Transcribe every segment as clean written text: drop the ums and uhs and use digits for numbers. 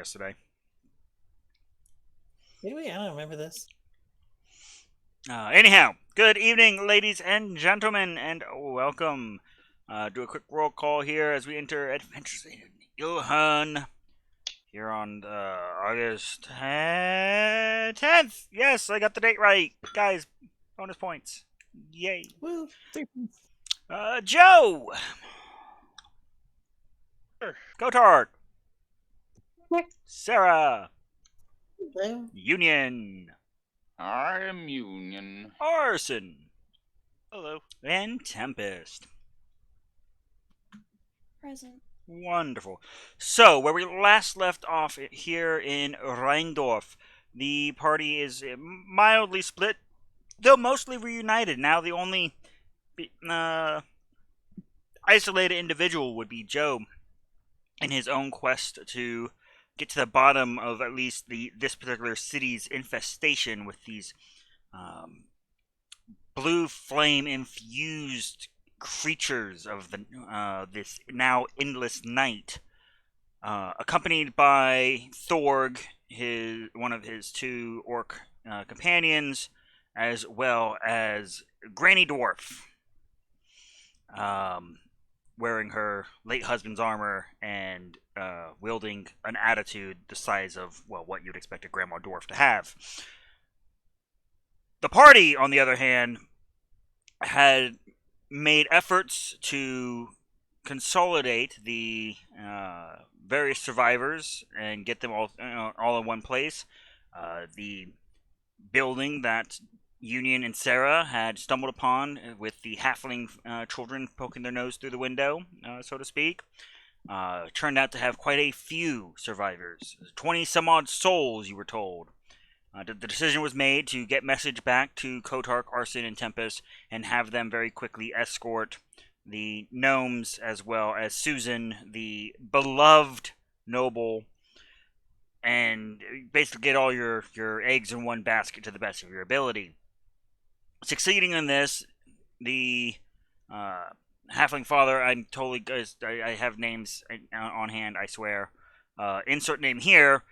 yesterday. Did we? I don't remember this. Anyhow, good evening, ladies and gentlemen, and welcome. Do a quick roll call here as we enter Adventures in Ilhern here on August 10th. Yes, I got the date right. Guys, bonus points. Yay. Woo! 3 points. Joe! Gotard! Sarah! Hello. Union! I am Union. Arson! Hello. And Tempest. Present. Wonderful. So, where we last left off here in Rheindorf, the party is mildly split, though mostly reunited. Now the only isolated individual would be Joe in his own quest to get to the bottom of at least this particular city's infestation with these blue flame infused creatures of this now endless night, accompanied by Thorg, one of his two orc companions, as well as Granny Dwarf, wearing her late husband's armor and wielding an attitude the size of, well, what you'd expect a Grandma Dwarf to have. The party, on the other hand, had made efforts to consolidate the various survivors and get them all in one place. The building that Union and Sarah had stumbled upon with the halfling children poking their nose through the window, so to speak, turned out to have quite a few survivors. 20 some odd souls, you were told. The decision was made to get message back to Kotark, Arson, and Tempest and have them very quickly escort the gnomes as well as Susan, the beloved noble, and basically get all your eggs in one basket to the best of your ability. Succeeding in this, the halfling father, I have names on hand, I swear. Insert name here.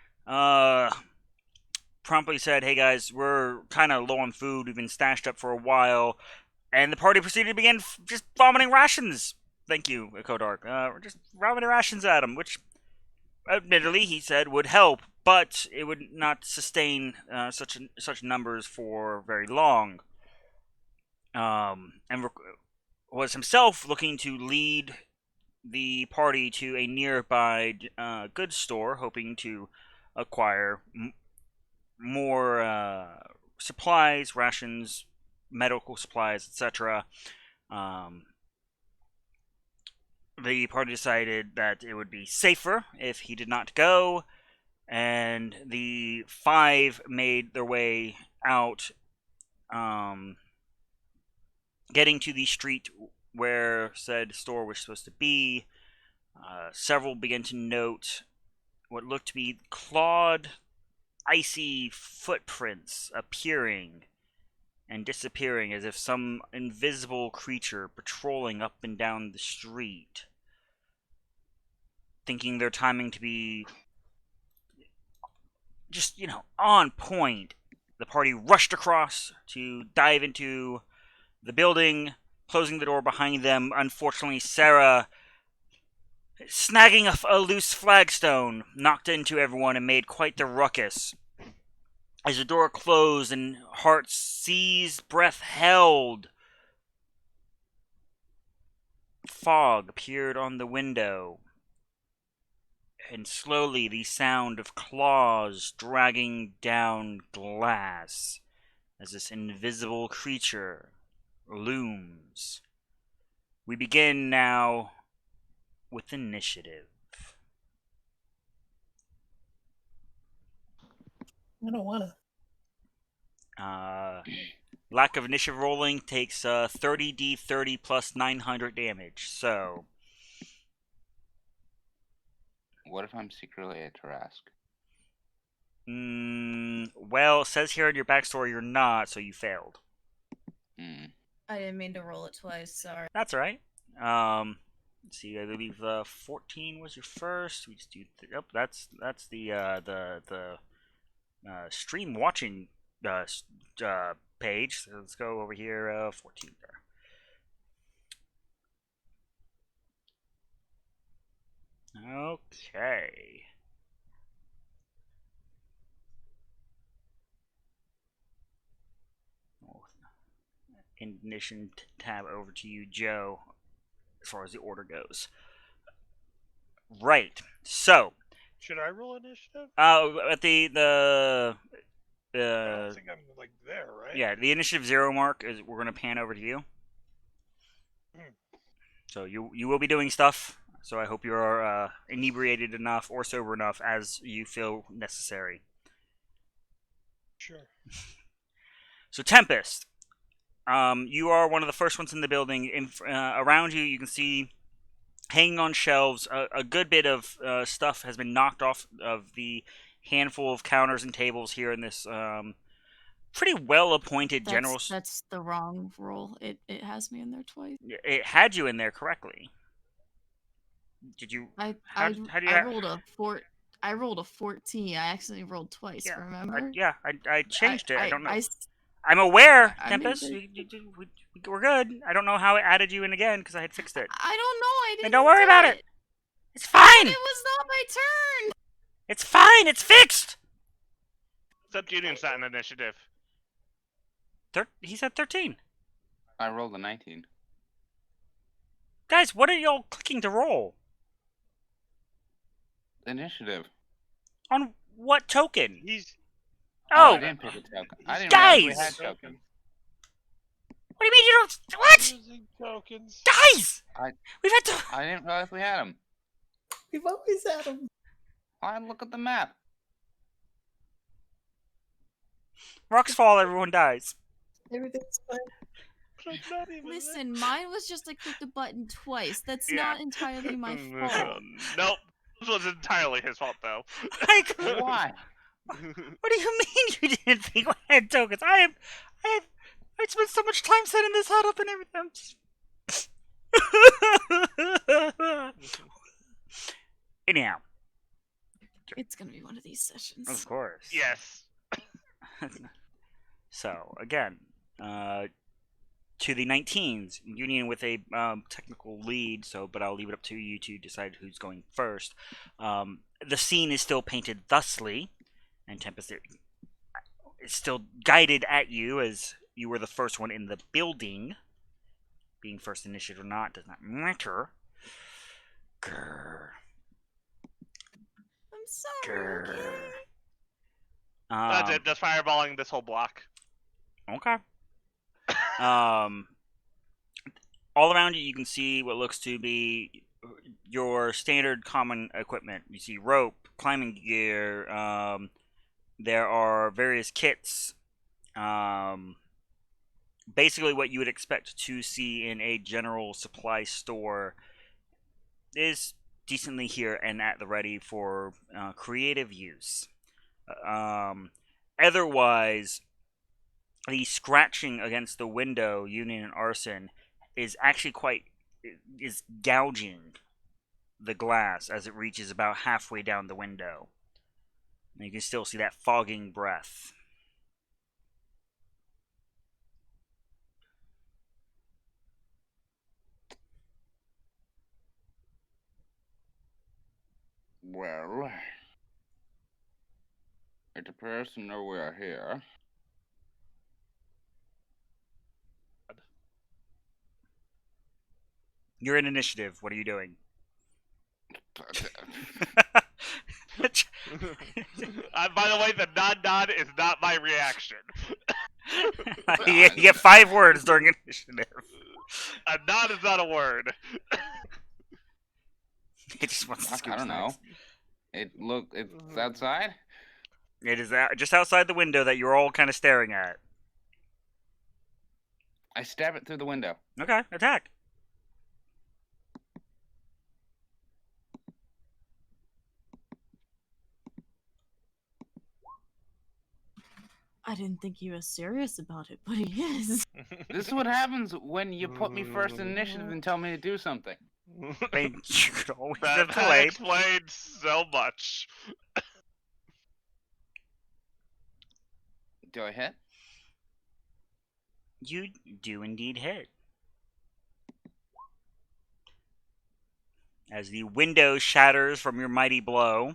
Promptly said, "Hey guys, we're kind of low on food. We've been stashed up for a while," and the party proceeded to begin just vomiting rations. Thank you, Kodark. We're just vomiting rations at him, which, admittedly, he said would help, but it would not sustain such numbers for very long. And was himself looking to lead the party to a nearby goods store, hoping to acquire more supplies, rations, medical supplies, etc. The party decided that it would be safer if he did not go, and the five made their way out, getting to the street where said store was supposed to be. Several began to note what looked to be clawed, icy footprints appearing and disappearing as if some invisible creature patrolling up and down the street. Thinking their timing to be just, on point, the party rushed across to dive into the building, closing the door behind them. Unfortunately, Sarah, snagging a loose flagstone, knocked into everyone and made quite the ruckus. As the door closed and hearts seized, breath held, fog appeared on the window, and slowly the sound of claws dragging down glass as this invisible creature looms. We begin now with initiative. I don't wanna. Lack of initiative rolling takes 30d30 plus 900 damage. So, What if I'm secretly a Tarask? well, it says here in your backstory you're not, so you failed. Hmm. I didn't mean to roll it twice, sorry. That's all right. Let's see, I believe 14 was your first. We just do. Yep, that's the stream watching page. So let's go over here. 14 there. Okay. Ignition tab over to you, Joe, as far as the order goes. Right. So. Should I roll initiative? At the I don't think I'm like there, right? yeah, the initiative 0 mark is we're gonna pan over to you. So you will be doing stuff. So I hope you're inebriated enough or sober enough as you feel necessary. Sure. So Tempest, you are one of the first ones in the building. Around you, you can see hanging on shelves a good bit of stuff has been knocked off of the handful of counters and tables here in this pretty well appointed general. That's the wrong roll. It has me in there twice. It had you in there correctly. Did you? I rolled a 14. I accidentally rolled twice. Yeah, remember? I changed it. I don't know. I I'm aware, I Tempest. made We're good. I don't know how it added you in again because I had fixed it. I don't know. I didn't. Then don't worry do about it. It's fine. It was not my turn. It's fine. It's fixed. Except you didn't set an initiative. He said 13. I rolled a 19. Guys, what are y'all clicking to roll? Initiative. On what token? He's. I Oh, didn't pick a token. I didn't Guys! realize we had tokens. what do you mean you don't? What? Using tokens. Guys! I- We've had to. I didn't realize we had them. We've always had them. I look at the map. Rocks fall, everyone dies. Everything's fine. But I'm not even Listen, mine was just I clicked the button twice. That's Yeah. not entirely my fault. Nope. This was entirely his fault, though. Like, Why? what do you mean you didn't think we had tokens? I spent so much time setting this setup and everything. Anyhow, It's gonna be one of these sessions. of course. Yes. So again, to the 19s, Union with a technical lead. But I'll leave it up to you to decide who's going first. The scene is still painted thusly, and Tempest is still guided at you as you were the first one in the building. Being first initiative or not does not matter. Grr. I'm sorry. Grr. Okay? That's it. Just fireballing this whole block. Okay. All around you, you can see what looks to be your standard common equipment. You see rope, climbing gear. There are various kits. Basically, what you would expect to see in a general supply store is decently here and at the ready for creative use. Otherwise, the scratching against the window, Union and Arson, is actually is gouging the glass as it reaches about halfway down the window. And you can still see that fogging breath. Well, it appears to know we are here. You're in initiative. What are you doing? By the way, the nod is not my reaction. you get 5 words during initiative. A nod is not a word. It just wants to scoop I don't know. snacks. It's outside? It is just outside the window that you're all kind of staring at. I stab it through the window. Okay, attack. I didn't think he was serious about it, but he is. This is what happens when you put me first in initiative and tell me to do something. I mean, you could always that, have that delayed. explains so much. Do I hit? You do indeed hit. As the window shatters from your mighty blow,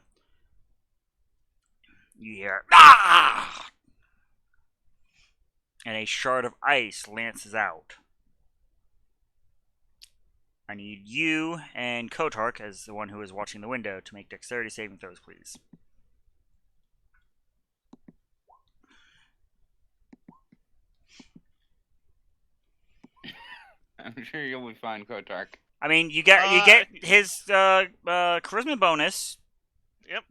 you hear "Ah!" and a shard of ice lances out. I need you and Kotark, as the one who is watching the window, to make dexterity saving throws, please. I'm sure you'll be fine, Kotark. I mean, you get his charisma bonus Yep.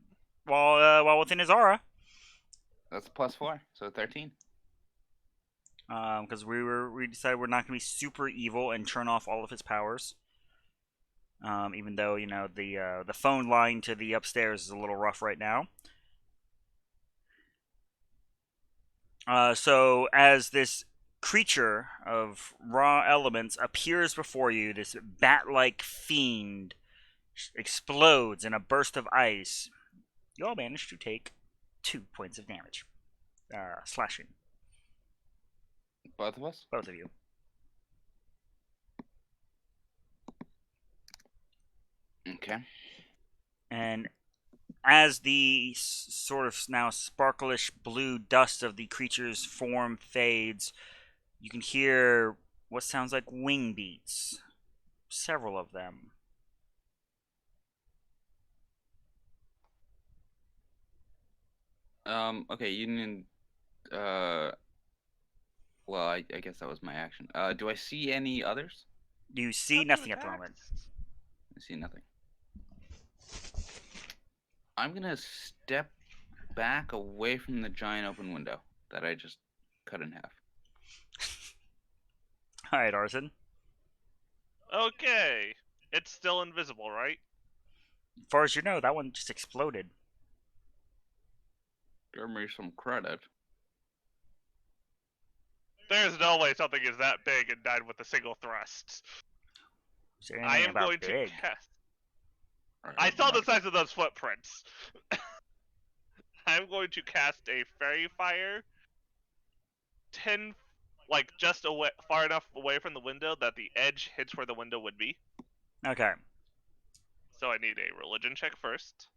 while within his aura. That's +4, so 13. Because we decided we're not going to be super evil and turn off all of his powers. Even though the phone line to the upstairs is a little rough right now. So as this creature of raw elements appears before you, this bat-like fiend explodes in a burst of ice. You all manage to take 2 points of damage, slashing, Both of us? both of you. Okay. And as the sort of now sparklish blue dust of the creature's form fades, you can hear what sounds like wing beats. Several of them. Okay, you need, well, I guess that was my action. Do I see any others? You see nothing at the moment. I see nothing. I'm gonna step back away from the giant open window that I just cut in half. Alright, Arson. Okay. It's still invisible, right? As far as you know, that one just exploded. Give me some credit. There's no way something is that big and died with a single thrust. Is there I anything am about going big? to cast. I saw the size of those footprints. I'm going to cast a fairy fire 10, like just away, far enough away from the window that the edge hits where the window would be. Okay. So I need a religion check first.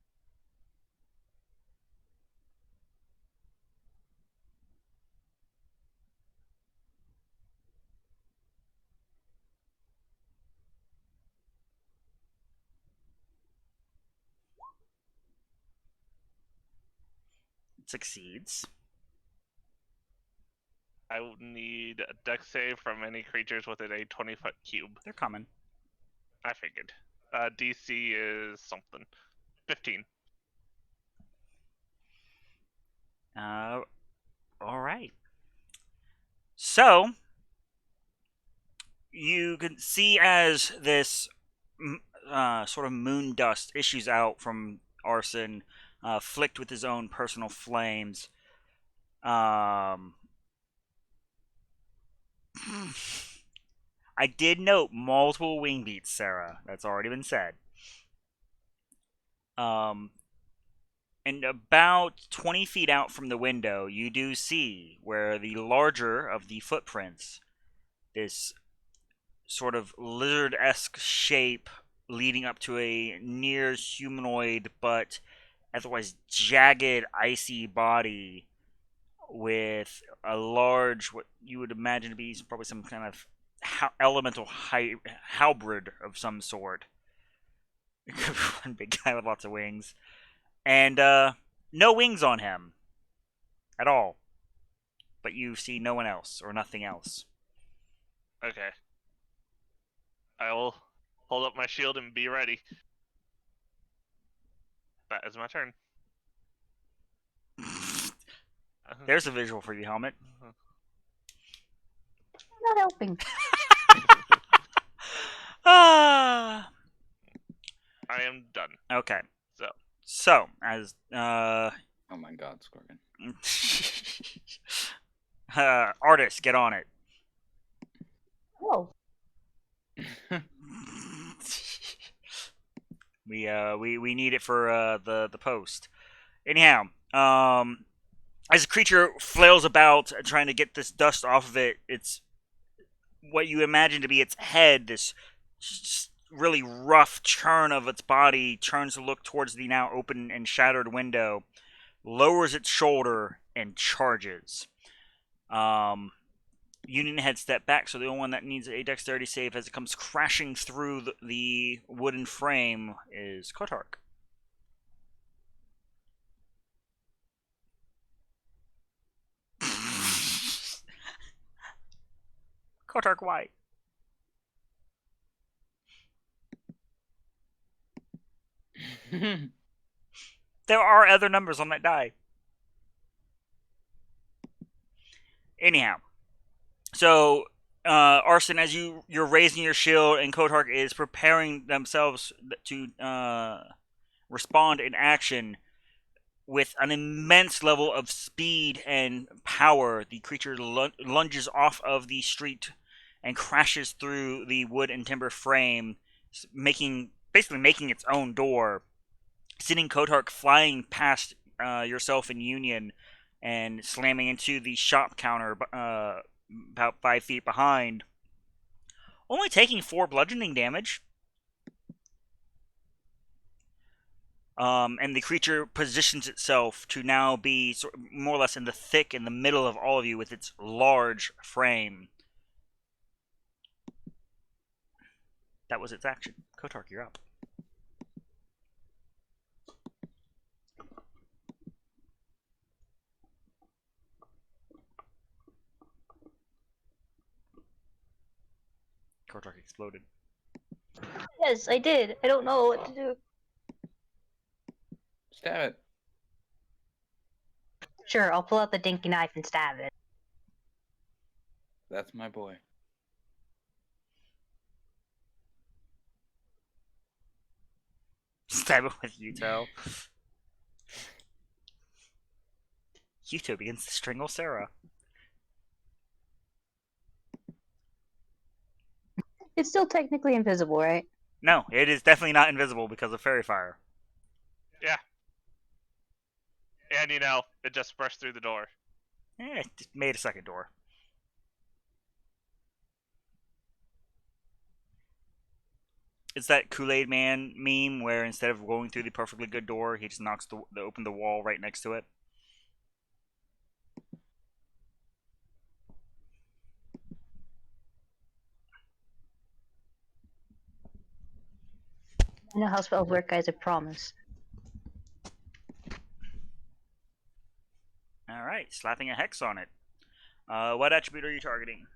It succeeds. I will need a dex save from any creatures within a 20-foot cube. They're coming. I figured. DC is something. 15. Alright. So, you can see as this sort of moon dust issues out from Arson, flicked with his own personal flames. I did note multiple wing beats, Sarah. That's already been said. And about 20 feet out from the window, you do see where the larger of the footprints, this sort of lizard-esque shape leading up to a near humanoid but otherwise jagged, icy body with a large, what you would imagine to be probably some kind of elemental hybrid of some sort. One big guy with lots of wings. And no wings on him at all. But you see no one else or nothing else. Okay. I will hold up my shield and be ready. That is my turn. There's a visual for you, Helmet. Not helping. Ah. Uh, I am done. Okay. So. So, as Oh my god, Scorpion. artist, get on it. Oh, We need it for the post. Anyhow, as the creature flails about trying to get this dust off of it, it's what you imagine to be its head. This really rough churn of its body turns to look towards the now open and shattered window, lowers its shoulder, and charges. Union Head step back, so the only one that needs a dexterity save as it comes crashing through the wooden frame is Kotark. Kotark, why? There are other numbers on that die. Anyhow, so Arson, as you're raising your shield, and Kotark is preparing themselves to respond in action with an immense level of speed and power. The creature lunges off of the street and crashes through the wood and timber frame, basically making its own door, sending Kotark flying past yourself and Union and slamming into the shop counter about 5 feet behind, only taking 4 bludgeoning damage. And the creature positions itself to now be more or less in the middle of all of you with its large frame. That was its action. Kotark, you're up. Kotark exploded. Yes, I did. I don't know what to do. Stab it. Sure, I'll pull out the dinky knife and stab it. That's my boy. Stab it with Yuto. Yuto begins to strangle Sarah. It's still technically invisible, right? No, it is definitely not invisible because of fairy fire. Yeah. And it just burst through the door. It just made a second door. It's that Kool-Aid Man meme where instead of going through the perfectly good door, he just knocks open the wall right next to it. I know how spells work, guys, I promise. Alright, slapping a hex on it. What attribute are you targeting?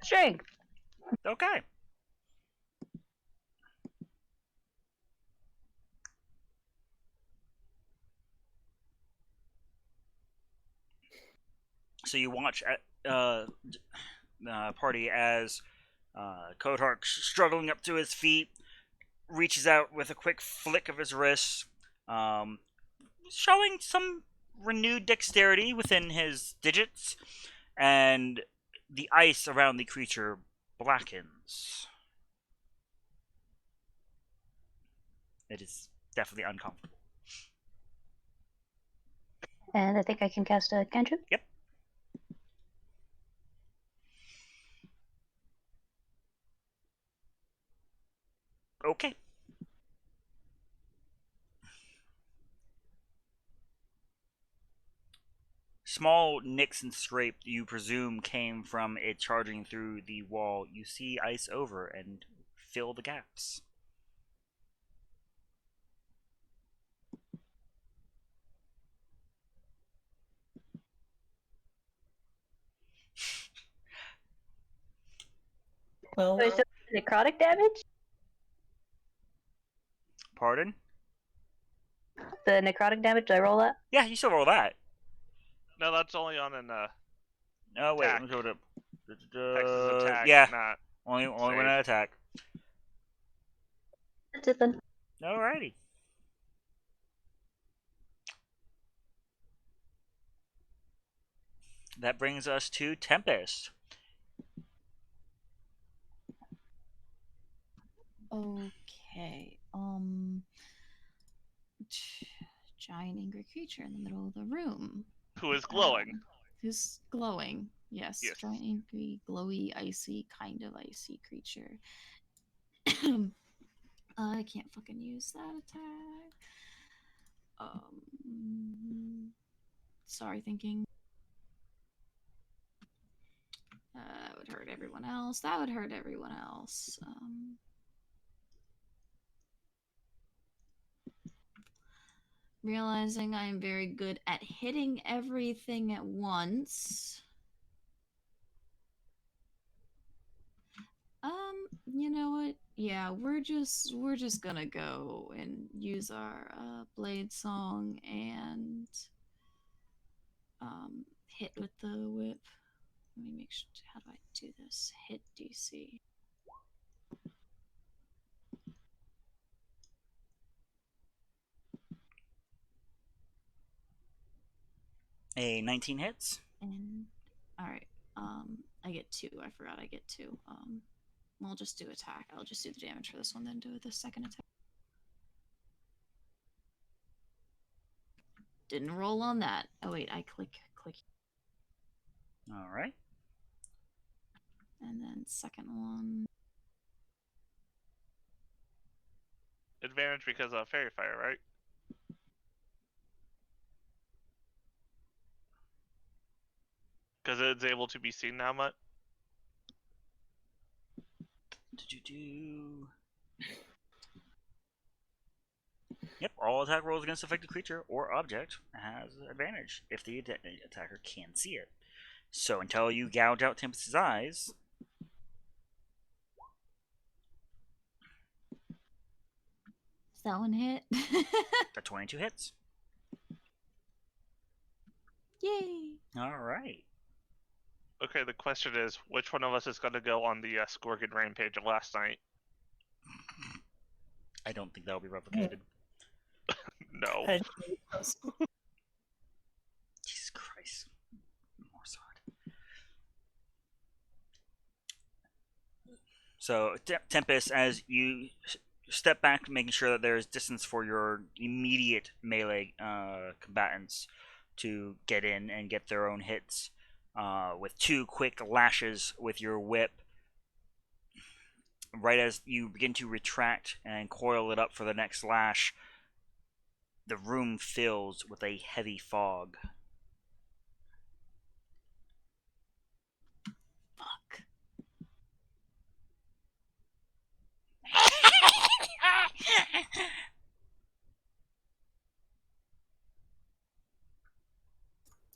Strength! Okay. So you watch party as Kotark, struggling up to his feet, reaches out with a quick flick of his wrist, showing some renewed dexterity within his digits, and the ice around the creature blackens. It is definitely uncomfortable. And I think I can cast a cantrip? Yep. Okay. Small nicks and scrape you presume came from it charging through the wall. You see ice over and fill the gaps. Well, So is it necrotic damage? Pardon? The necrotic damage, do I roll that? Yeah, you still roll that. No, that's only on an Oh wait, Attack. let me go to Texas attack, yeah, not only when save. I attack. That's it then. Alrighty. That brings us to Tempest. Okay. Giant angry creature in the middle of the room. Who is glowing? Who's glowing? Yes. Yes. Giant angry, glowy, icy, kind of icy creature. I can't fucking use that attack. Sorry, thinking. That would hurt everyone else. That would hurt everyone else. Realizing I am very good at hitting everything at once. You know what? Yeah, we're just gonna go and use our blade song and hit with the whip. Let me make sure. How do I do this? Hit DC. A 19 hits. And all right. I get 2. I forgot I get 2. I'll just do attack. I'll just do the damage for this one, then do the second attack. Didn't roll on that. Oh wait, I click. All right. And then second one. Advantage because of fairy fire, right? Because it's able to be seen now, Mutt. Yep, all attack rolls against affected creature or object has advantage if the attacker can see it. So until you gouge out Tempest's eyes, Does that one hit? the 22 hits. Yay! All right. Okay, the question is, which one of us is going to go on the Skorgan rampage of last night? I don't think that will be replicated. No. And us. Jesus Christ. More sword. So, Tempest, as you step back, making sure that there's distance for your immediate melee combatants to get in and get their own hits, with 2 quick lashes with your whip. Right as you begin to retract and coil it up for the next lash, the room fills with a heavy fog. Fuck.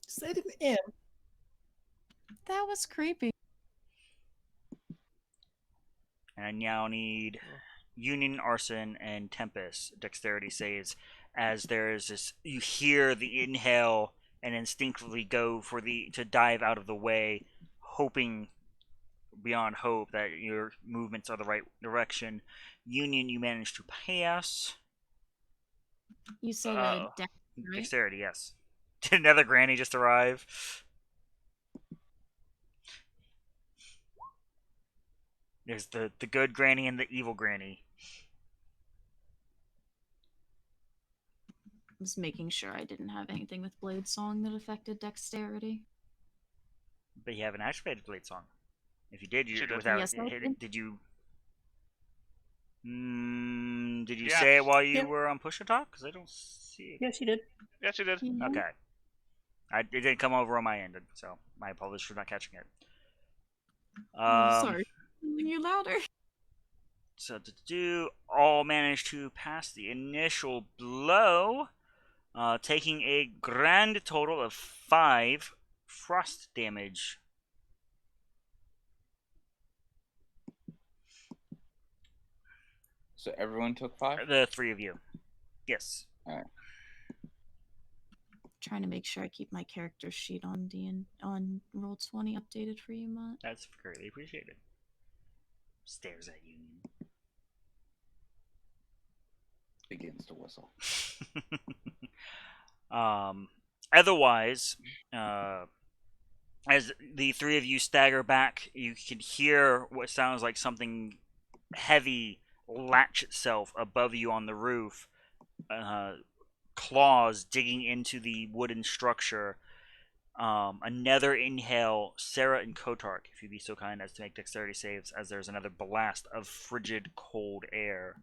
Set him in. That was creepy. And I now need Union, Arson, and Tempest dexterity saves, as there is this. You hear the inhale and instinctively go for to dive out of the way, hoping beyond hope that your movements are the right direction. Union, you manage to pass. You said Oh. right? Dexterity, yes. Did another granny just arrive? There's the good granny and the evil granny. Just making sure I didn't have anything with Blade Song that affected dexterity. But you haven't activated Blade Song. If you did, She did. without Yes, I hitting, did you? Did you Yeah. say it while you Yeah. were on push to talk? Because I don't see it. Yeah, she did. Yeah, she did. Mhm. Okay. It didn't come over on my end, so my apologies for not catching it. Sorry. You louder. So all managed to pass the initial blow, taking a grand total of 5 frost damage. So everyone took 5? The 3 of you. Yes. Trying to make sure I keep my character sheet on on Roll20 updated for you, Mutt. That's greatly appreciated. Stares at you. Begins to whistle. Otherwise, as the 3 of you stagger back, you can hear what sounds like something heavy latch itself above you on the roof, claws digging into the wooden structure. Another inhale, Sarah and Kotark, if you'd be so kind as to make dexterity saves, as there's another blast of frigid, cold air.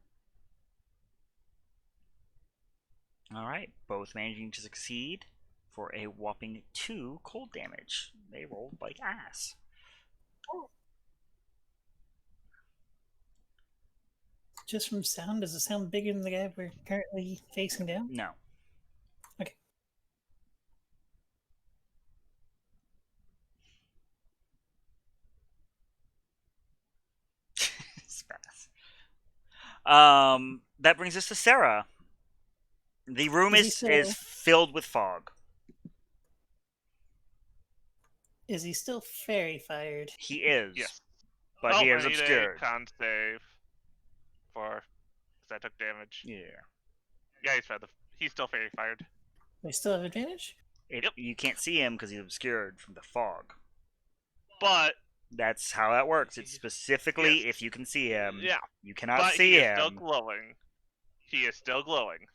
Alright, both managing to succeed for a whopping 2 cold damage. They rolled like ass. Just from sound, does it sound bigger than the guy we're currently facing down? No. Okay. Spass. That brings us to Sarah. The room is filled with fog. Is he still fairy fired? He is. Yes. But he is I need obscured. a con save for because I took damage. Yeah. Yeah, he's still fairy fired. We still have advantage? Yep. Yep. You can't see him because he's obscured from the fog. But That's how that works. It's specifically Yes. if you can see him. yeah, You cannot but see he is him. still glowing. He is still glowing.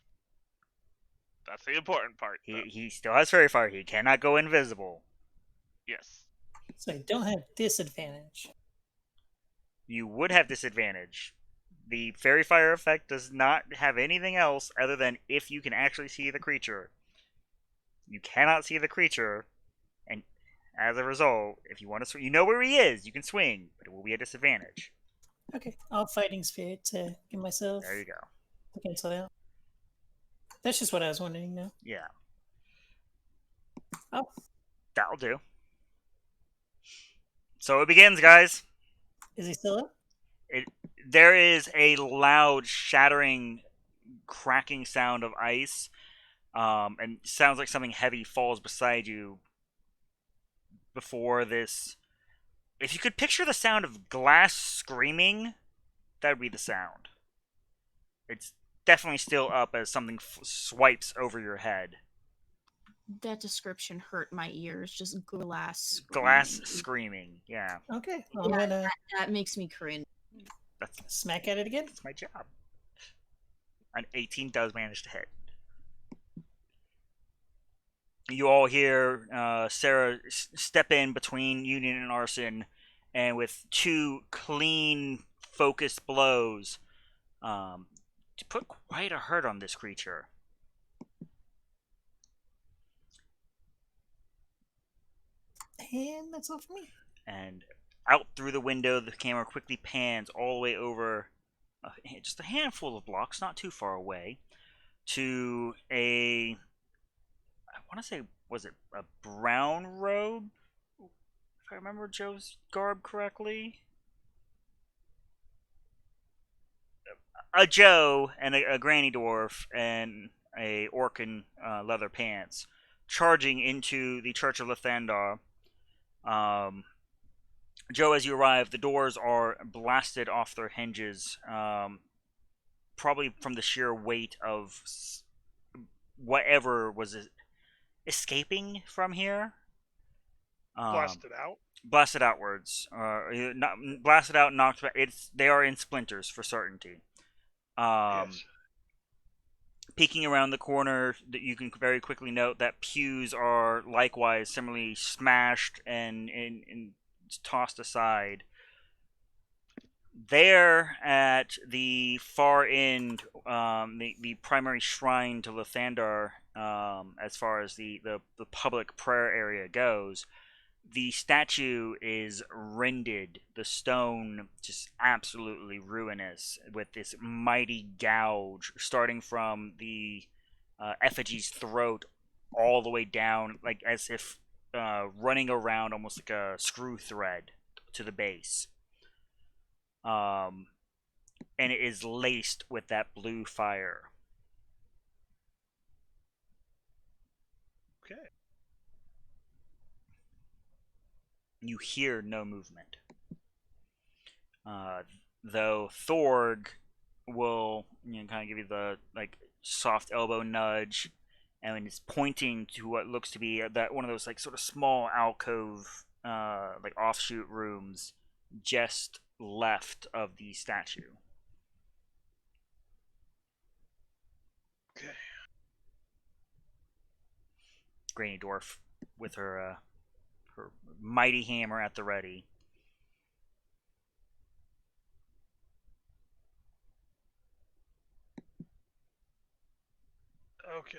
That's the important part. though. He still has fairy fire. He cannot go invisible. Yes. So I don't have disadvantage. You would have disadvantage. The fairy fire effect does not have anything else other than if you can actually see the creature. You cannot see the creature, and as a result, if you want to swing, you know where he is. You can swing, but it will be a disadvantage. Okay, I'll fighting spirit to give myself There you go. to cancel it out. That's just what I was wondering now. Yeah. Oh. That'll do. So it begins, guys. Is he still up? There is a loud, shattering, cracking sound of ice, and sounds like something heavy falls beside you. Before this, if you could picture the sound of glass screaming, that would be the sound. It's definitely still up as something swipes over your head. That description hurt my ears. Just glass. Glass screaming. screaming. Yeah, Okay, I'm Yeah, gonna that makes me cringe. smack at it again. that's my job. An 18 does manage to hit. You all hear Sarah step in between Union and Arson, and with 2 clean, focused blows, to put quite a hurt on this creature. And that's all for me. And out through the window, the camera quickly pans all the way over just a handful of blocks, not too far away, to I want to say, was it a brown robe? If I remember Joe's garb correctly. A Joe and a granny dwarf and a orc in leather pants charging into the Church of Lathandar. Joe, as you arrive, the doors are blasted off their hinges, probably from the sheer weight of whatever was escaping from here. Blasted out. Blasted outwards, not blasted out, knocked back. They are in splinters for certainty. Yes. Peeking around the corner, that you can very quickly note that pews are likewise similarly smashed and tossed aside. There at the far end, the primary shrine to Lathandar, as far as the public prayer area goes, the statue is rended, the stone just absolutely ruinous, with this mighty gouge starting from the effigy's throat all the way down, like as if running around almost like a screw thread to the base. And it is laced with that blue fire. Okay. You hear no movement. Though Thorg will kind of give you the soft elbow nudge, and is pointing to what looks to be that one of those sort of small alcove offshoot rooms just left of the statue. Granny Dwarf with her mighty hammer at the ready. Okay.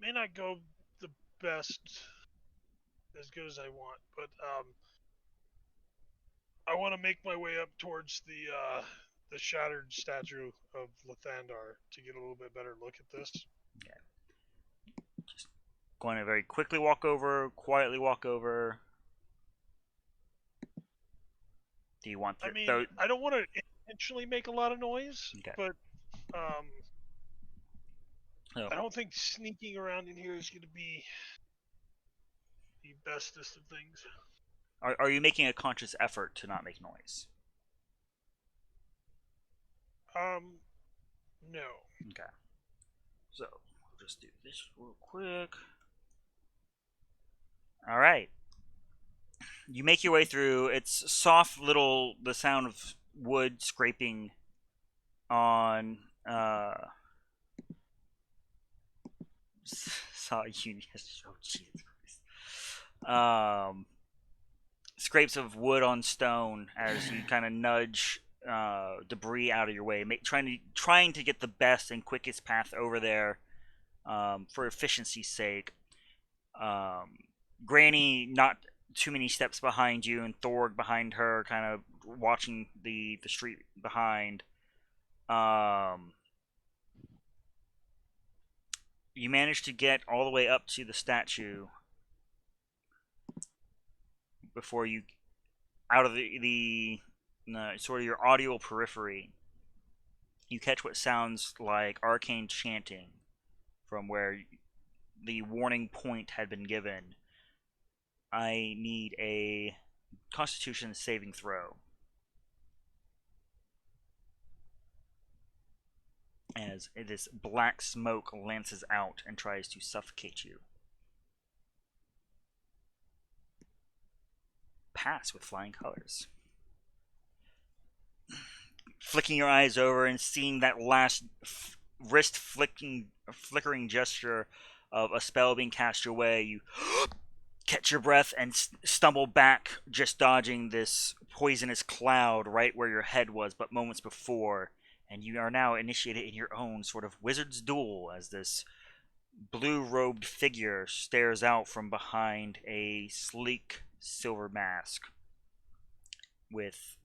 May not go the best, as good as I want, but I want to make my way up towards the shattered statue of Lathandar to get a little bit better look at this. Okay. Just going to very quickly walk over, quietly walk over. Do you want to? I mean, I don't want to intentionally make a lot of noise, Okay. but Oh. I don't think sneaking around in here is going to be the bestest of things. Are you making a conscious effort to not make noise? No. Okay. So, we'll just do this real quick. Alright. You make your way through. It's soft little, the sound of wood scraping on, saw you, oh Jesus Christ. Scrapes of wood on stone as you kind of nudge debris out of your way, trying to get the best and quickest path over there for efficiency's sake. Granny not too many steps behind you, and Thorg behind her, kind of watching the street behind. You manage to get all the way up to the statue before you, out of the sort of your audio periphery, you catch what sounds like arcane chanting from where the warning point had been given. I need a Constitution saving throw. As this black smoke lances out and tries to suffocate you. Pass with flying colors. Flicking your eyes over and seeing that last wrist flickering gesture of a spell being cast your way, you catch your breath and stumble back, just dodging this poisonous cloud right where your head was but moments before, and you are now initiated in your own sort of wizard's duel as this blue-robed figure stares out from behind a sleek silver mask with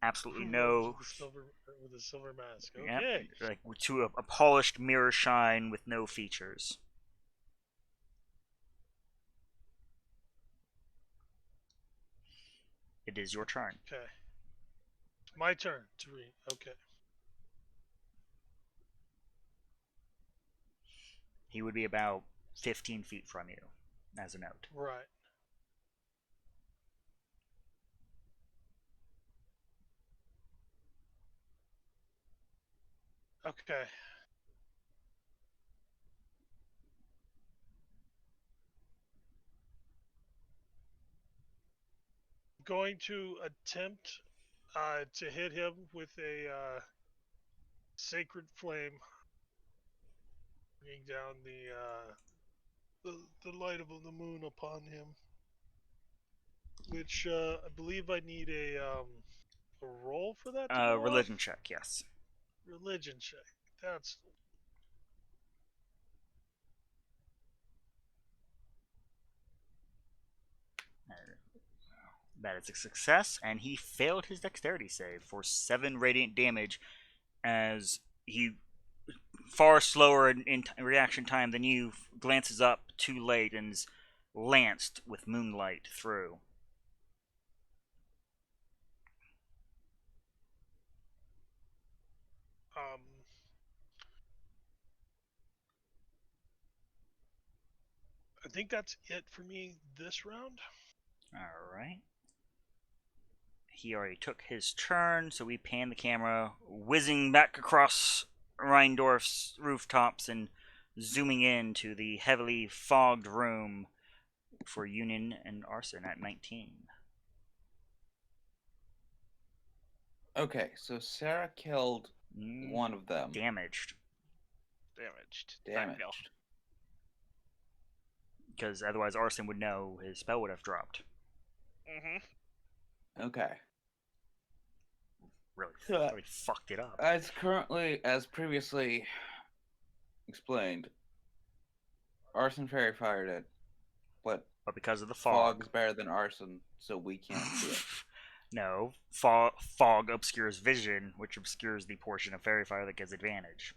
absolutely no with a silver mask. Okay. Yep, like to a polished mirror shine with no features. It is your turn. Okay. My turn to read. Okay. He would be about 15 feet from you, as a note. Right. Okay. Going to attempt to hit him with a sacred flame, bringing down the light of the moon upon him. Which I believe I need a roll for that. To religion check, yes. Religion check. That's That is a success, and he failed his dexterity save for 7 radiant damage as he, far slower in reaction time than you, glances up too late and is lanced with moonlight through. I think that's it for me this round. Alright. He already took his turn, so we pan the camera, whizzing back across Rheindorf's rooftops and zooming into the heavily fogged room for Union and Arson at 19. Okay, so Sarah killed Mm, one of them. damaged. Damaged. Damaged. Because otherwise Arson would know his spell would have dropped. Mm-hmm. Okay. Really fucked it up. As previously explained, arson fairy fired it, but But because of the fog's better than arson, so we can't see it. No, fog obscures vision, which obscures the portion of fairy fire that gives advantage.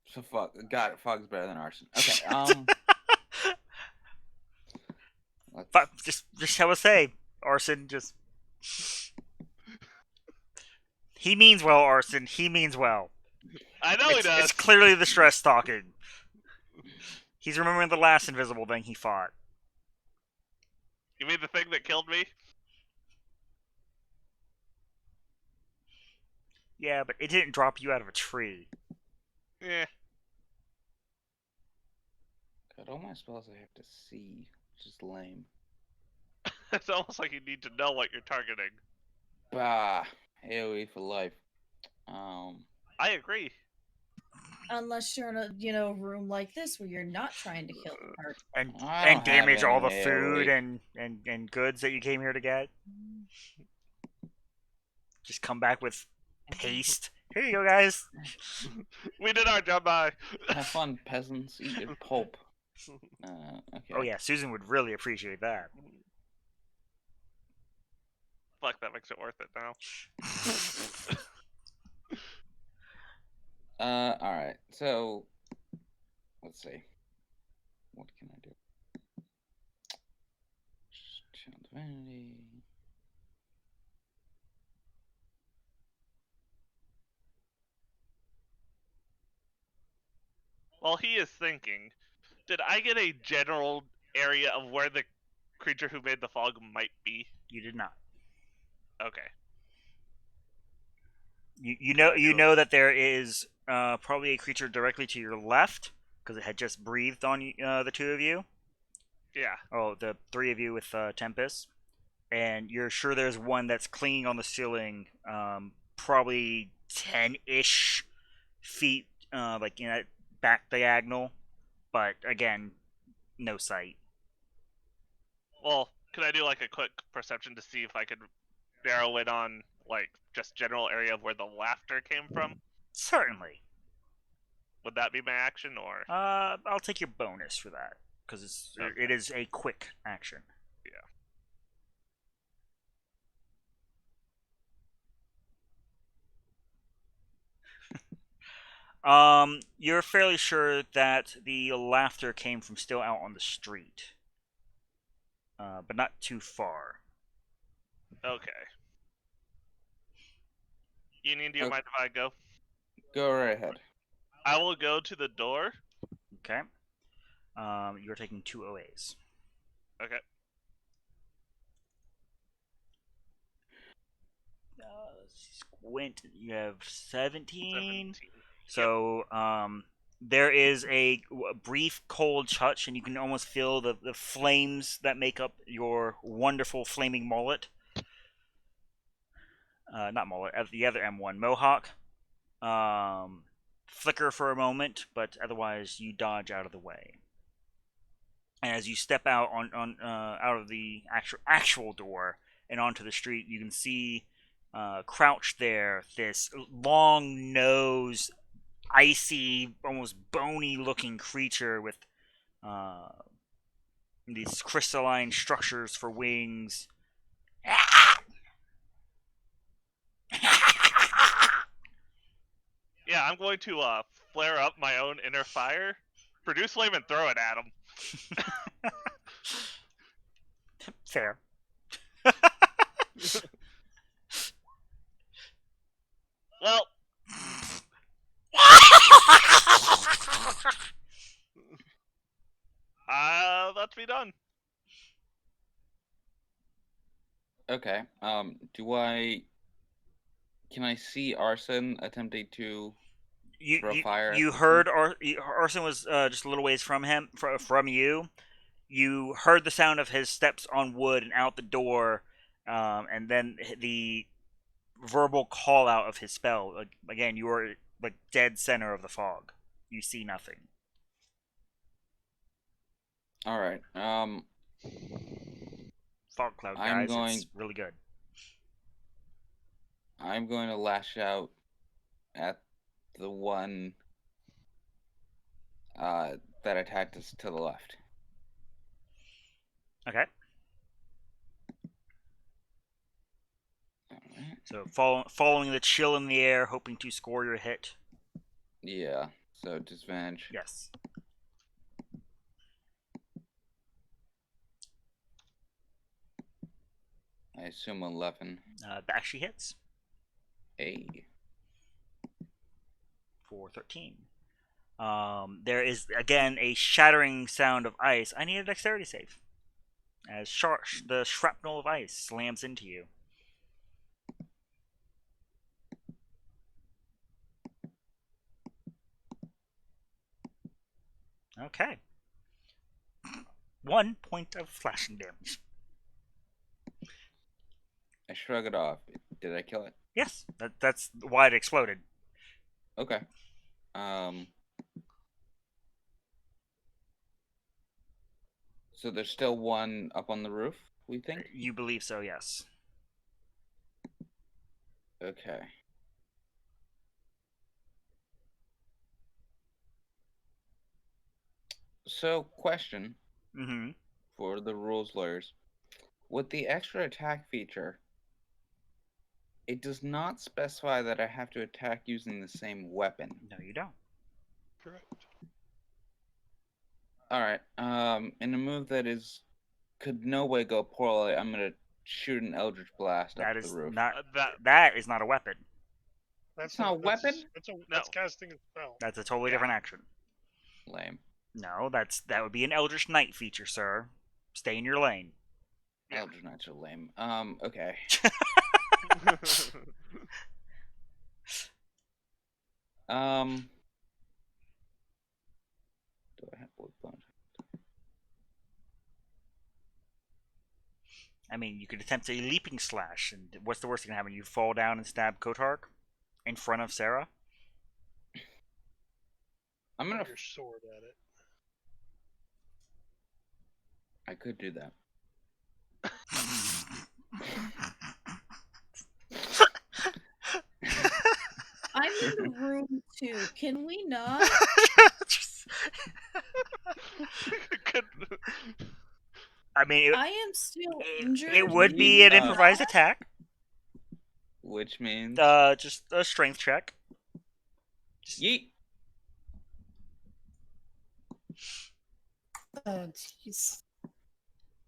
So got it. Fog's better than arson. Okay. But just have a say, Arson. Just he means well, Arson. He means well. I know he does. It's clearly the stress talking. He's remembering the last invisible thing he fought. You mean the thing that killed me? Yeah, but it didn't drop you out of a tree. Yeah. God, all my spells I have to see, which is lame. It's almost like you need to know what you're targeting. Bah, AOE for life. I agree. Unless you're in a room like this where you're not trying to kill the part. And I don't damage have all the any food AoE. and goods that you came here to get. Just come back with paste. Here you go, guys. We did our job, bye. Have fun, peasants. Eat your pulp. Okay. Oh yeah, Susan would really appreciate that. Fuck, that makes it worth it now. Alright, so let's see. What can I do? Channel Divinity. While he is thinking, did I get a general area of where the creature who made the fog might be? You did not. Okay. You know that there is probably a creature directly to your left because it had just breathed on the two of you. Yeah. Oh, the three of you with Tempest, and you're sure there's one that's clinging on the ceiling, probably 10-ish feet, like in that back diagonal. But again, no sight. Well, could I do like a quick perception to see if I could narrow it on like just general area of where the laughter came from? Certainly. Would that be my action or? I'll take your bonus for that because it is a quick action. You're fairly sure that the laughter came from still out on the street, but not too far. Okay. Union, do you mind if I go? Go right ahead. I will go to the door. Okay. You're taking 2 OAs. Okay. Squint. You have 17. 17. So, there is a brief cold touch, and you can almost feel the flames that make up your wonderful flaming mullet. Not mullet, the other M1 Mohawk. Flicker for a moment, but otherwise you dodge out of the way. And as you step out out of the actual door and onto the street, you can see crouched there this long-nosed, icy, almost bony-looking creature with these crystalline structures for wings. Yeah, I'm going to flare up my own inner fire, produce flame, and throw it at him. Fair. Well, that's me done. Okay. Can I see Arson attempting to throw fire? You heard Arson was just a little ways from him, from you. You heard the sound of his steps on wood and out the door, And then the verbal call out of his spell. Like, again, you are like dead center of the fog. You see nothing. All right. Fog cloud, I'm guys. It's really good. I'm going to lash out at the one that attacked us to the left. Okay. Alright. So following the chill in the air, hoping to score your hit. Yeah. So disadvantage. Yes. I assume 11. That actually hits Hey. for 13. There is again a shattering sound of ice. I need a dexterity save. As the shrapnel of ice slams into you. Okay. 1 point of slashing damage. I shrug it off. Did I kill it? Yes, that's why it exploded. Okay. So there's still one up on the roof, we think? You believe so, yes. Okay. So, question Mm-hmm. for the rules lawyers. With the extra attack feature, it does not specify that I have to attack using the same weapon. No, you don't. Correct. Alright, in a move that could no way go poorly, I'm gonna shoot an Eldritch Blast That up is the roof. not. That That is not a weapon. That's not a weapon? That's casting a spell. That's a totally Yeah. different action. Lame. No, that would be an Eldritch Knight feature, sir. Stay in your lane. Yeah. Eldritch Knights are lame. Okay. Do I have wood bones? I mean, you could attempt a leaping slash, and what's the worst that can happen? You fall down and stab Kotark in front of Sarah. I'm gonna. Put your sword at it. I could do that. I'm in the room too. Can we not? Could- I mean, I am still injured. it would be an Yeah. improvised attack. Which means. Just a strength check. Yeet! Oh, jeez.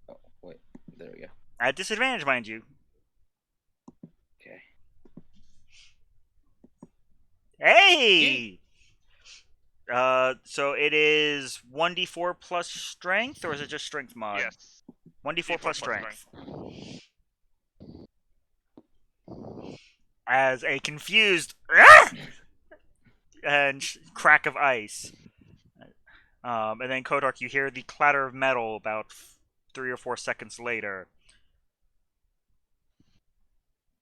Oh, wait. There we go. At disadvantage, mind you. Okay. Hey! So it is 1d4 plus strength, or is it just strength mod? yes. 1d4 D4 plus strength. As a confused and crack of ice. And then Kodark, you hear the clatter of metal about 3 or 4 seconds later.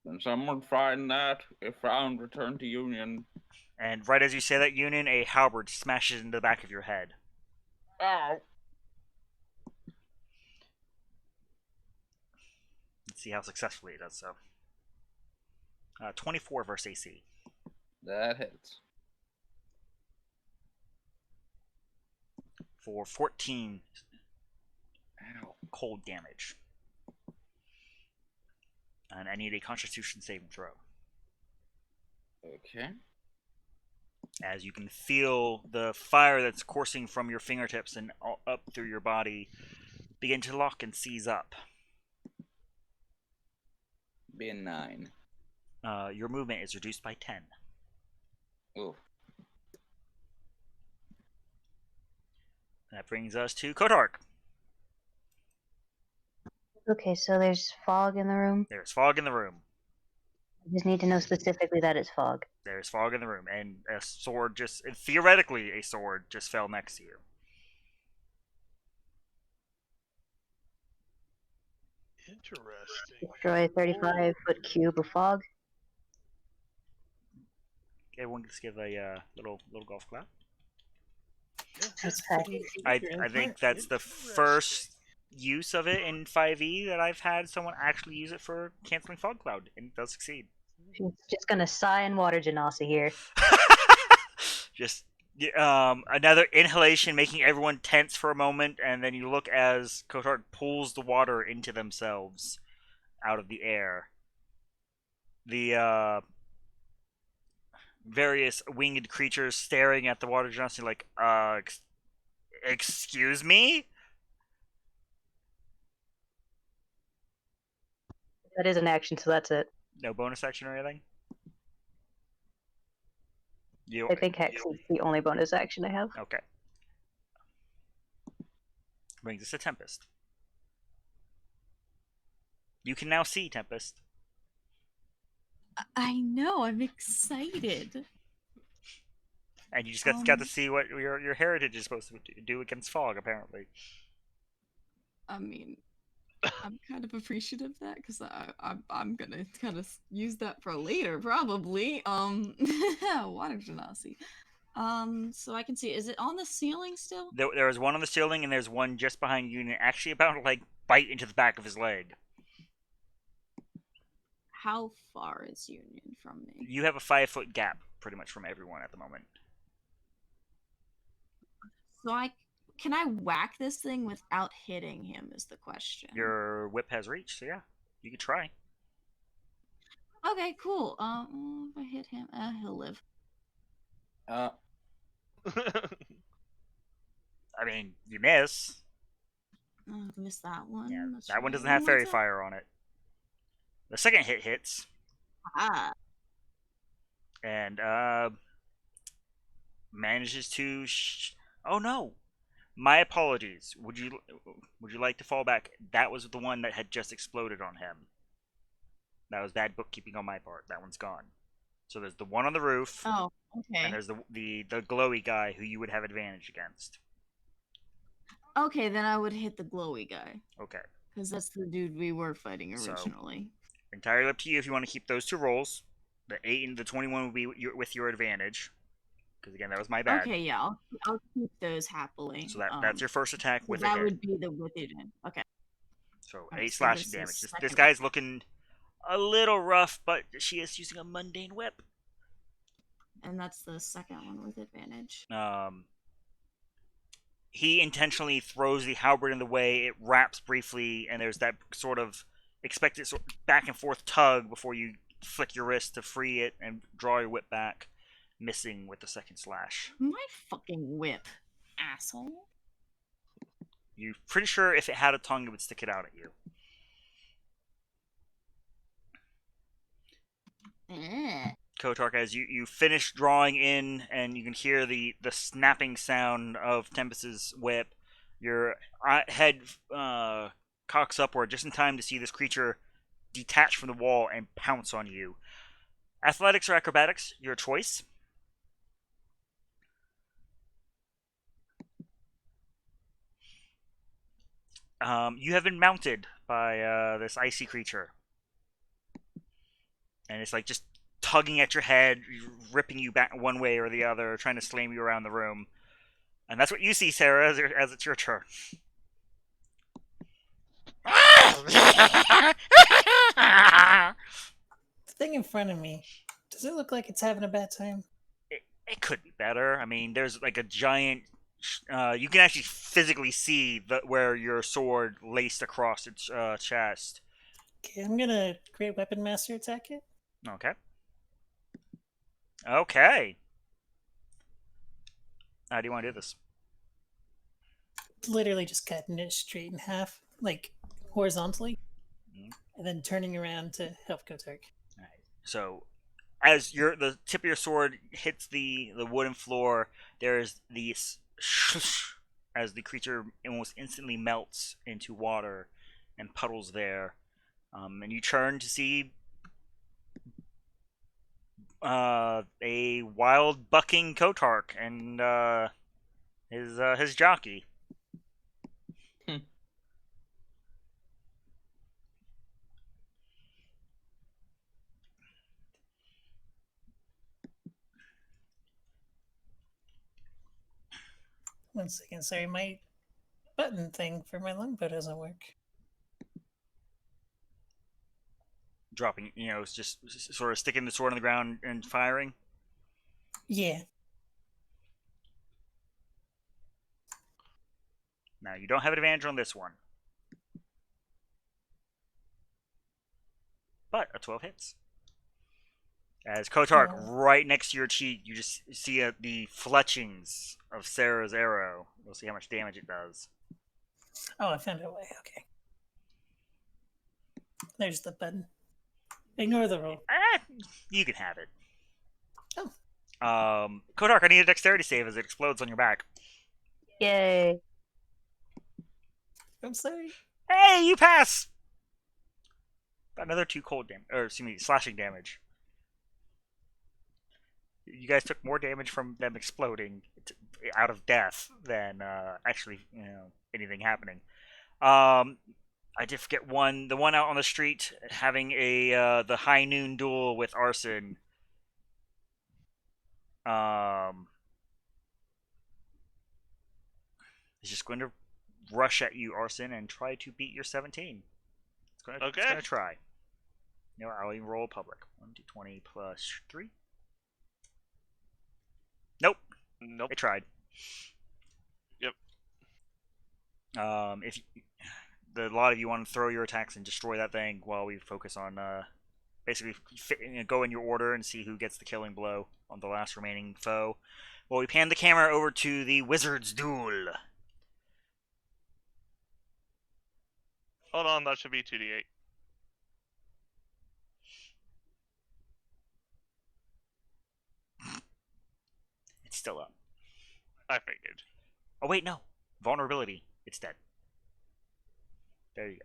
When someone find that, if found, return to Union. And right as you say that, Union, a halberd smashes into the back of your head. Ow! Let's see how successfully it does so. 24 versus AC. That hits. For 14 Ow. cold damage. And I need a Constitution saving throw. Okay. As you can feel the fire that's coursing from your fingertips and up through your body begin to lock and seize up. Be a 9. Your movement is reduced by 10. Oof. That brings us to Kotark. Okay, so there's fog in the room. There's fog in the room. I just need to know specifically that it's fog. There's fog in the room, and a sword theoretically, a sword just fell next to you. Interesting. Destroy 35-foot cube of fog. Everyone just give a little golf clap. That's Okay. pretty I think that's the first use of it in 5e that I've had someone actually use it for canceling fog cloud, and it does succeed. She's just gonna sigh in water genasi here. Just another inhalation, making everyone tense for a moment, and then you look as Kotark pulls the water into themselves out of the air. The various winged creatures staring at the water genasi like, excuse me? That is an action, so that's it. No bonus action or anything? I think Hex is the only bonus action I have. Okay. Brings us to Tempest. You can now see Tempest. I know. I'm excited. And you just got to see what your heritage is supposed to do against fog, apparently. I mean, I'm kind of appreciative of that because I'm gonna kind of use that for later, probably. Water genasi. So I can see. Is it on the ceiling still? There is one on the ceiling, and there's one just behind you, and actually about to like bite into the back of his leg. How far is Union from me? You have a 5-foot gap, pretty much from everyone at the moment. So can I whack this thing without hitting him? Is the question. Your whip has reach, so yeah, you could try. Okay, cool. If I hit him, he'll live. Uh, I mean, you miss. Oh, I missed that one. Yeah, Let's that one try doesn't have more fairy time. fire on it. The second hit hits, Ah, and manages to. Oh no! My apologies. Would you like to fall back? That was the one that had just exploded on him. That was bad bookkeeping on my part. That one's gone. So there's the one on the roof, oh, okay. and there's the glowy guy who you would have advantage against. Okay, then I would hit the glowy guy. Okay. Because that's the dude we were fighting So- originally. Entirely up to you if you want to keep those two rolls. The 8 and the 21 will be with your advantage. Because again, that was my bad. Okay, yeah, I'll keep those happily. So that's your first attack so with a that hit. would be the with it in. Okay. So Alright, 8 so slashing this is damage. This second guy's attack. looking a little rough, but she is using a mundane whip. And that's the second one with advantage. He intentionally throws the halberd in the way. It wraps briefly, and there's that sort of expected back and forth tug before you flick your wrist to free it and draw your whip back, missing with the second slash. My fucking whip, asshole. You're pretty sure if it had a tongue, it would stick it out at you. Kotark, as you finish drawing in, and you can hear the snapping sound of Tempest's whip, your head cocks upward just in time to see this creature detach from the wall and pounce on you. Athletics or acrobatics, your choice. You have been mounted by this icy creature, and it's like just tugging at your head, ripping you back one way or the other, trying to slam you around the room. And that's what you see, Sarah, as it's your turn. The thing in front of me, does it look like it's having a bad time? It could be better. I mean, there's like a giant. You can actually physically see where your sword laced across its chest. Okay, I'm gonna Great Weapon Master attack it. Okay. Okay. How do you want to do this? Literally just cutting it straight in half, like horizontally, and then turning around to help Kotark. Alright. So, as the tip of your sword hits the wooden floor, there's these as the creature almost instantly melts into water and puddles there. And you turn to see a wild bucking Kotark and his jockey. One second, sorry, my button thing for my longbow doesn't work. Dropping, it's just sort of sticking the sword on the ground and firing. Yeah. Now, you don't have advantage on this one. But a 12 hits. As Kotark, Oh. right next to your cheek, you just see the fletchings of Sarah's arrow. We'll see how much damage it does. Oh, I found a way. Okay. There's the button. Ignore the roll. You can have it. Oh. Kotark, I need a dexterity save as it explodes on your back. Yay. I'm sorry. Hey, you pass! Another 2 cold damage, or excuse me, slashing damage. You guys took more damage from them exploding out of death than actually, anything happening. I did forget one. The one out on the street having the high noon duel with Arson. Is just going to rush at you, Arson, and try to beat your 17. It's going to try. I'll even roll public. 1d20 plus 3. Nope. It tried. Yep. If a lot of you want to throw your attacks and destroy that thing while we focus on basically go in your order and see who gets the killing blow on the last remaining foe. Well, we pan the camera over to the Wizard's Duel. Hold on, that should be 2d8. It's still up. I figured. Oh, wait, no. Vulnerability. It's dead. There you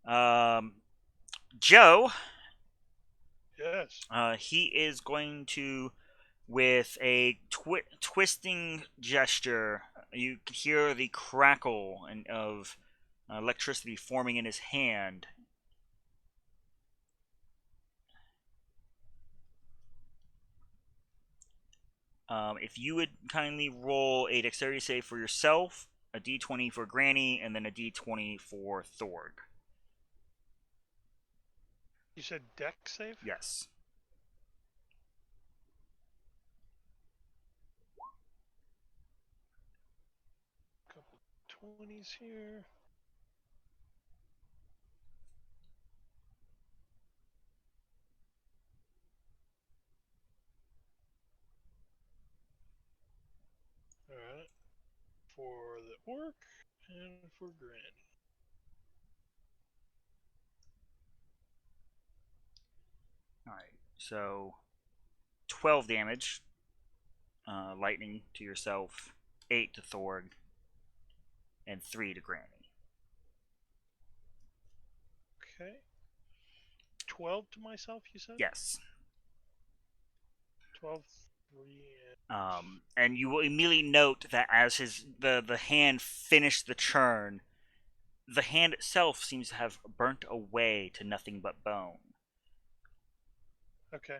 go. Joe. Yes. He is going to, with a twisting gesture, you can hear the crackle of electricity forming in his hand. If you would kindly roll a dexterity save for yourself, a d20 for Granny, and then a d20 for Thorg. You said deck save? Yes. Couple 20s here. Alright. For the orc and for Granny. Alright, so 12 damage. Lightning to yourself, 8 to Thorg, and 3 to Granny. Okay. 12 to myself, you said? Yes. 12, 3, and... And you will immediately note that as the hand finished the churn, the hand itself seems to have burnt away to nothing but bone. Okay.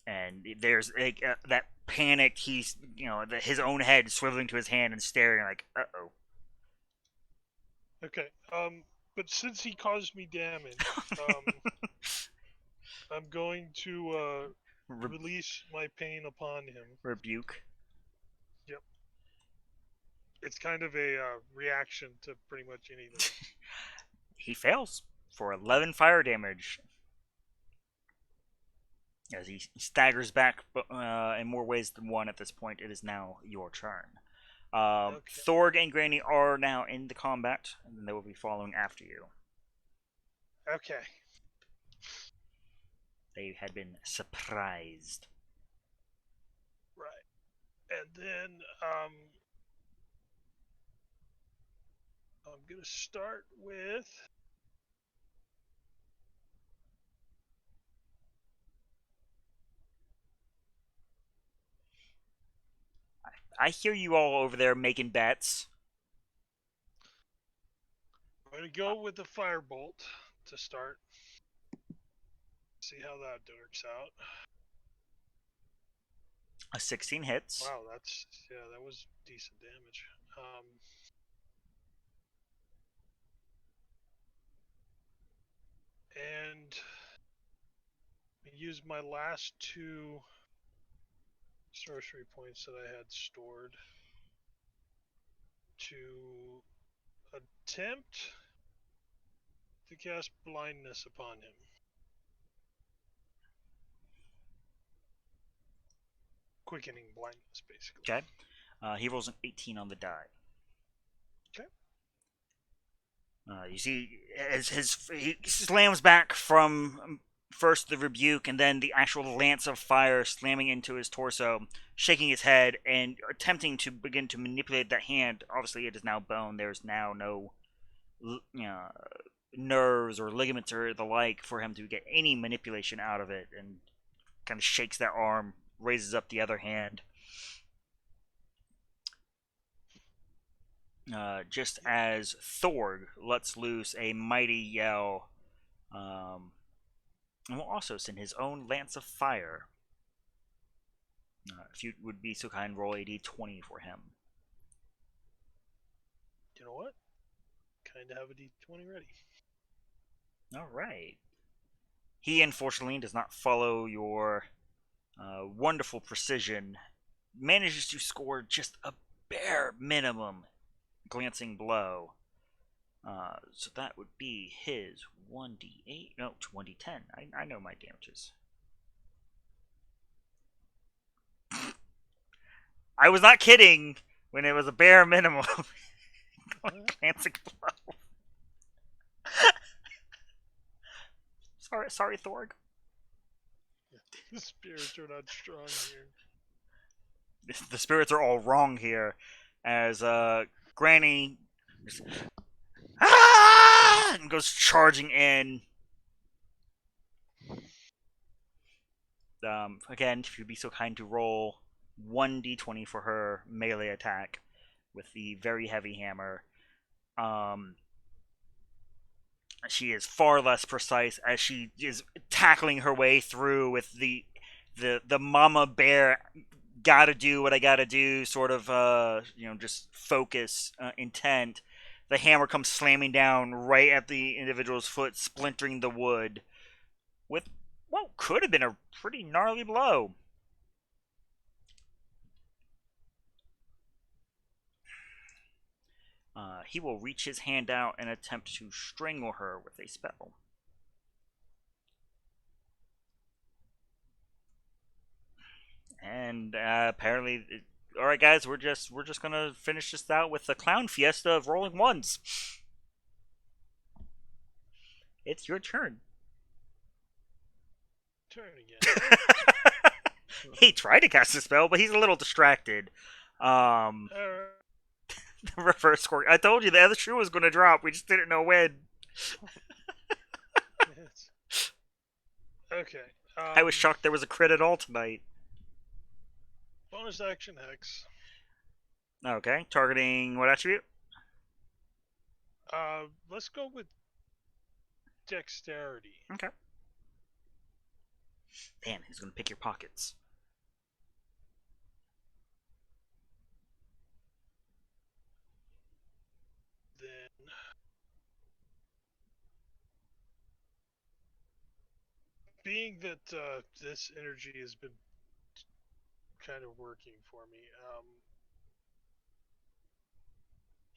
And there's that panic. He's his own head swiveling to his hand and staring like, uh-oh. Okay. But since he caused me damage, I'm going to release my pain upon him. Rebuke. Yep. It's kind of a reaction to pretty much anything. He fails for 11 fire damage. As he staggers back in more ways than one at this point, it is now your turn. Okay. Thorg and Granny are now in the combat, and they will be following after you. Okay. They had been surprised. Right. And then I'm going to start with... I hear you all over there making bets. I'm going to go with the firebolt to start. See how that works out. A 16 hits. Wow, that was decent damage. And I used my last 2 sorcery points that I had stored to attempt to cast blindness upon him. Quickening blindness, basically. Okay. He rolls an 18 on the die. Okay. You see, as he slams back from first the rebuke and then the actual lance of fire slamming into his torso, shaking his head and attempting to begin to manipulate that hand. Obviously, it is now bone. There's now no nerves or ligaments or the like for him to get any manipulation out of it, and kind of shakes that arm, raises up the other hand. Just as Thorg lets loose a mighty yell, and will also send his own lance of fire. If you would be so kind, roll a d20 for him. You know what? Kind of have a d20 ready. All right. He unfortunately does not follow your wonderful precision. Manages to score just a bare minimum glancing blow. So that would be his 1d8. No, 1d10. I know my damages. I was not kidding when it was a bare minimum. Glancing blow. Sorry, Thorg. The spirits are not strong here. The spirits are all wrong here, as Granny just, and goes charging in. Again, if you'd be so kind to roll 1d20 for her melee attack with the very heavy hammer. She is far less precise as she is tackling her way through with the mama bear gotta do what I gotta do sort of just focus intent. The hammer comes slamming down right at the individual's foot, splintering the wood with what could have been a pretty gnarly blow. He will reach his hand out and attempt to strangle her with a spell. And apparently, all right, guys, we're just gonna finish this out with the clown fiesta of rolling ones. It's your turn. Turn again. He tried to cast a spell, but he's a little distracted. Alright. The reverse score. I told you the other shoe was going to drop. We just didn't know when. Yes. Okay. I was shocked there was a crit at all tonight. Bonus action hex. Okay, targeting what attribute? Let's go with dexterity. Okay. Damn, he's going to pick your pockets. Then being that this energy has been kind of working for me,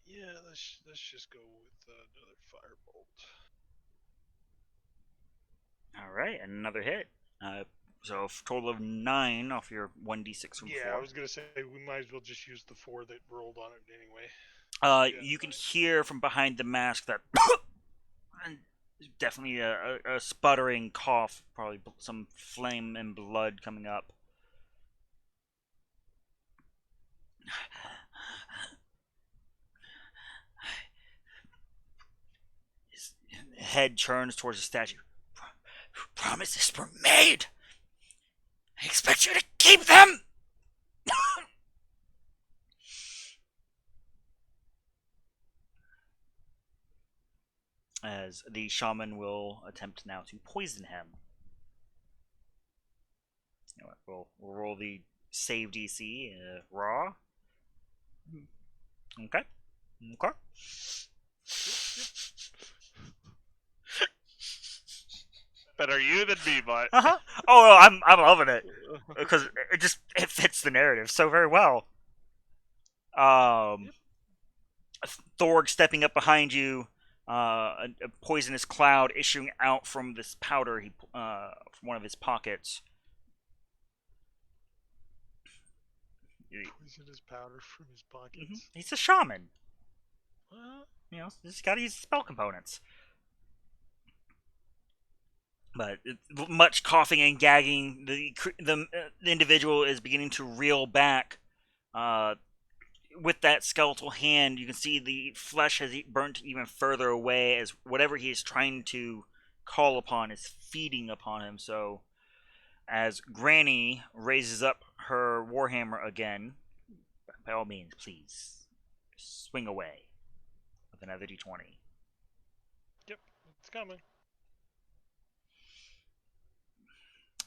yeah, let's just go with another firebolt. All right, and another hit. So a total of 9 off your 1d6 from Yeah, 4. I was gonna say we might as well just use the 4 that rolled on it anyway. Yeah, You can 9. hear from behind the mask that definitely a sputtering cough, probably some flame and blood coming up. His head turns towards the statue. Promises were made. I expect you to keep them. As the shaman will attempt now to poison him. You know what, we'll roll the save DC. Raw. Okay. Okay. Better you than me, but. Uh-huh. Oh, I'm loving it because it fits the narrative so very well. Um, Thorg stepping up behind you, a poisonous cloud issuing out from this powder from one of his pockets. Poisonous powder from his pockets. He's a shaman. Well, You know, he's got to use spell components. But much coughing and gagging, the individual is beginning to reel back. With that skeletal hand, you can see the flesh has burnt even further away as whatever he is trying to call upon is feeding upon him. So, as Granny raises up her warhammer again, by all means, please swing away with another d20. yep, it's coming.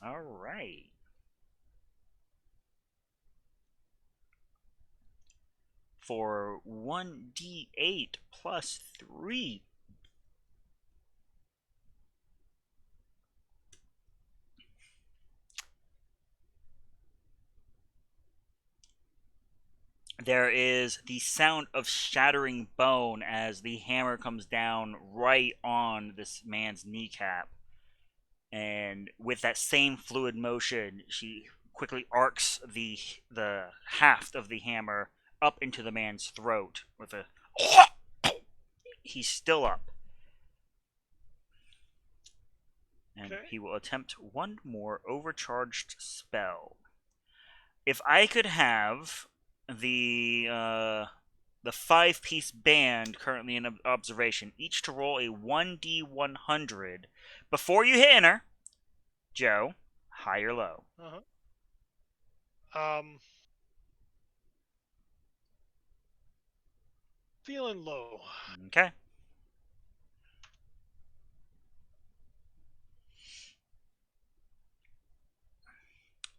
All right. For 1d8 plus 3. There is the sound of shattering bone as the hammer comes down right on this man's kneecap. And with that same fluid motion, she quickly arcs the haft of the hammer up into the man's throat with a. He's still up. And Okay. he will attempt one more overcharged spell. If I could have the 5-piece band currently in observation, each to roll a 1d100 before you hit enter, Joe, high or low? Feeling low. Okay.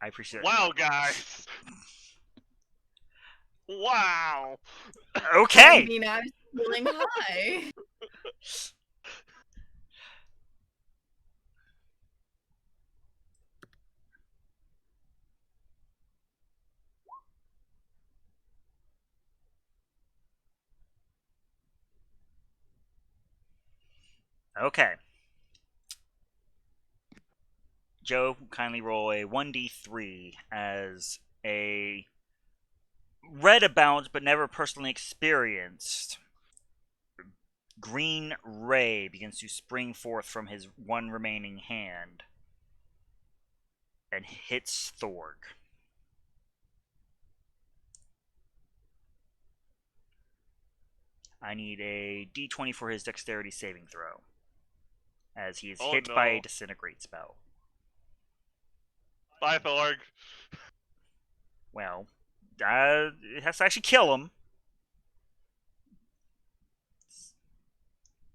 I appreciate it. Wow, guys. Wow. Okay. I mean, I was feeling high. Okay. Joe, kindly roll a 1d3 as a read about but never personally experienced green ray begins to spring forth from his one remaining hand and hits Thorg. I need a d20 for his dexterity saving throw, as he is Oh, hit by a no. disintegrate spell. Bye, Thorg. Well, it has to actually kill him.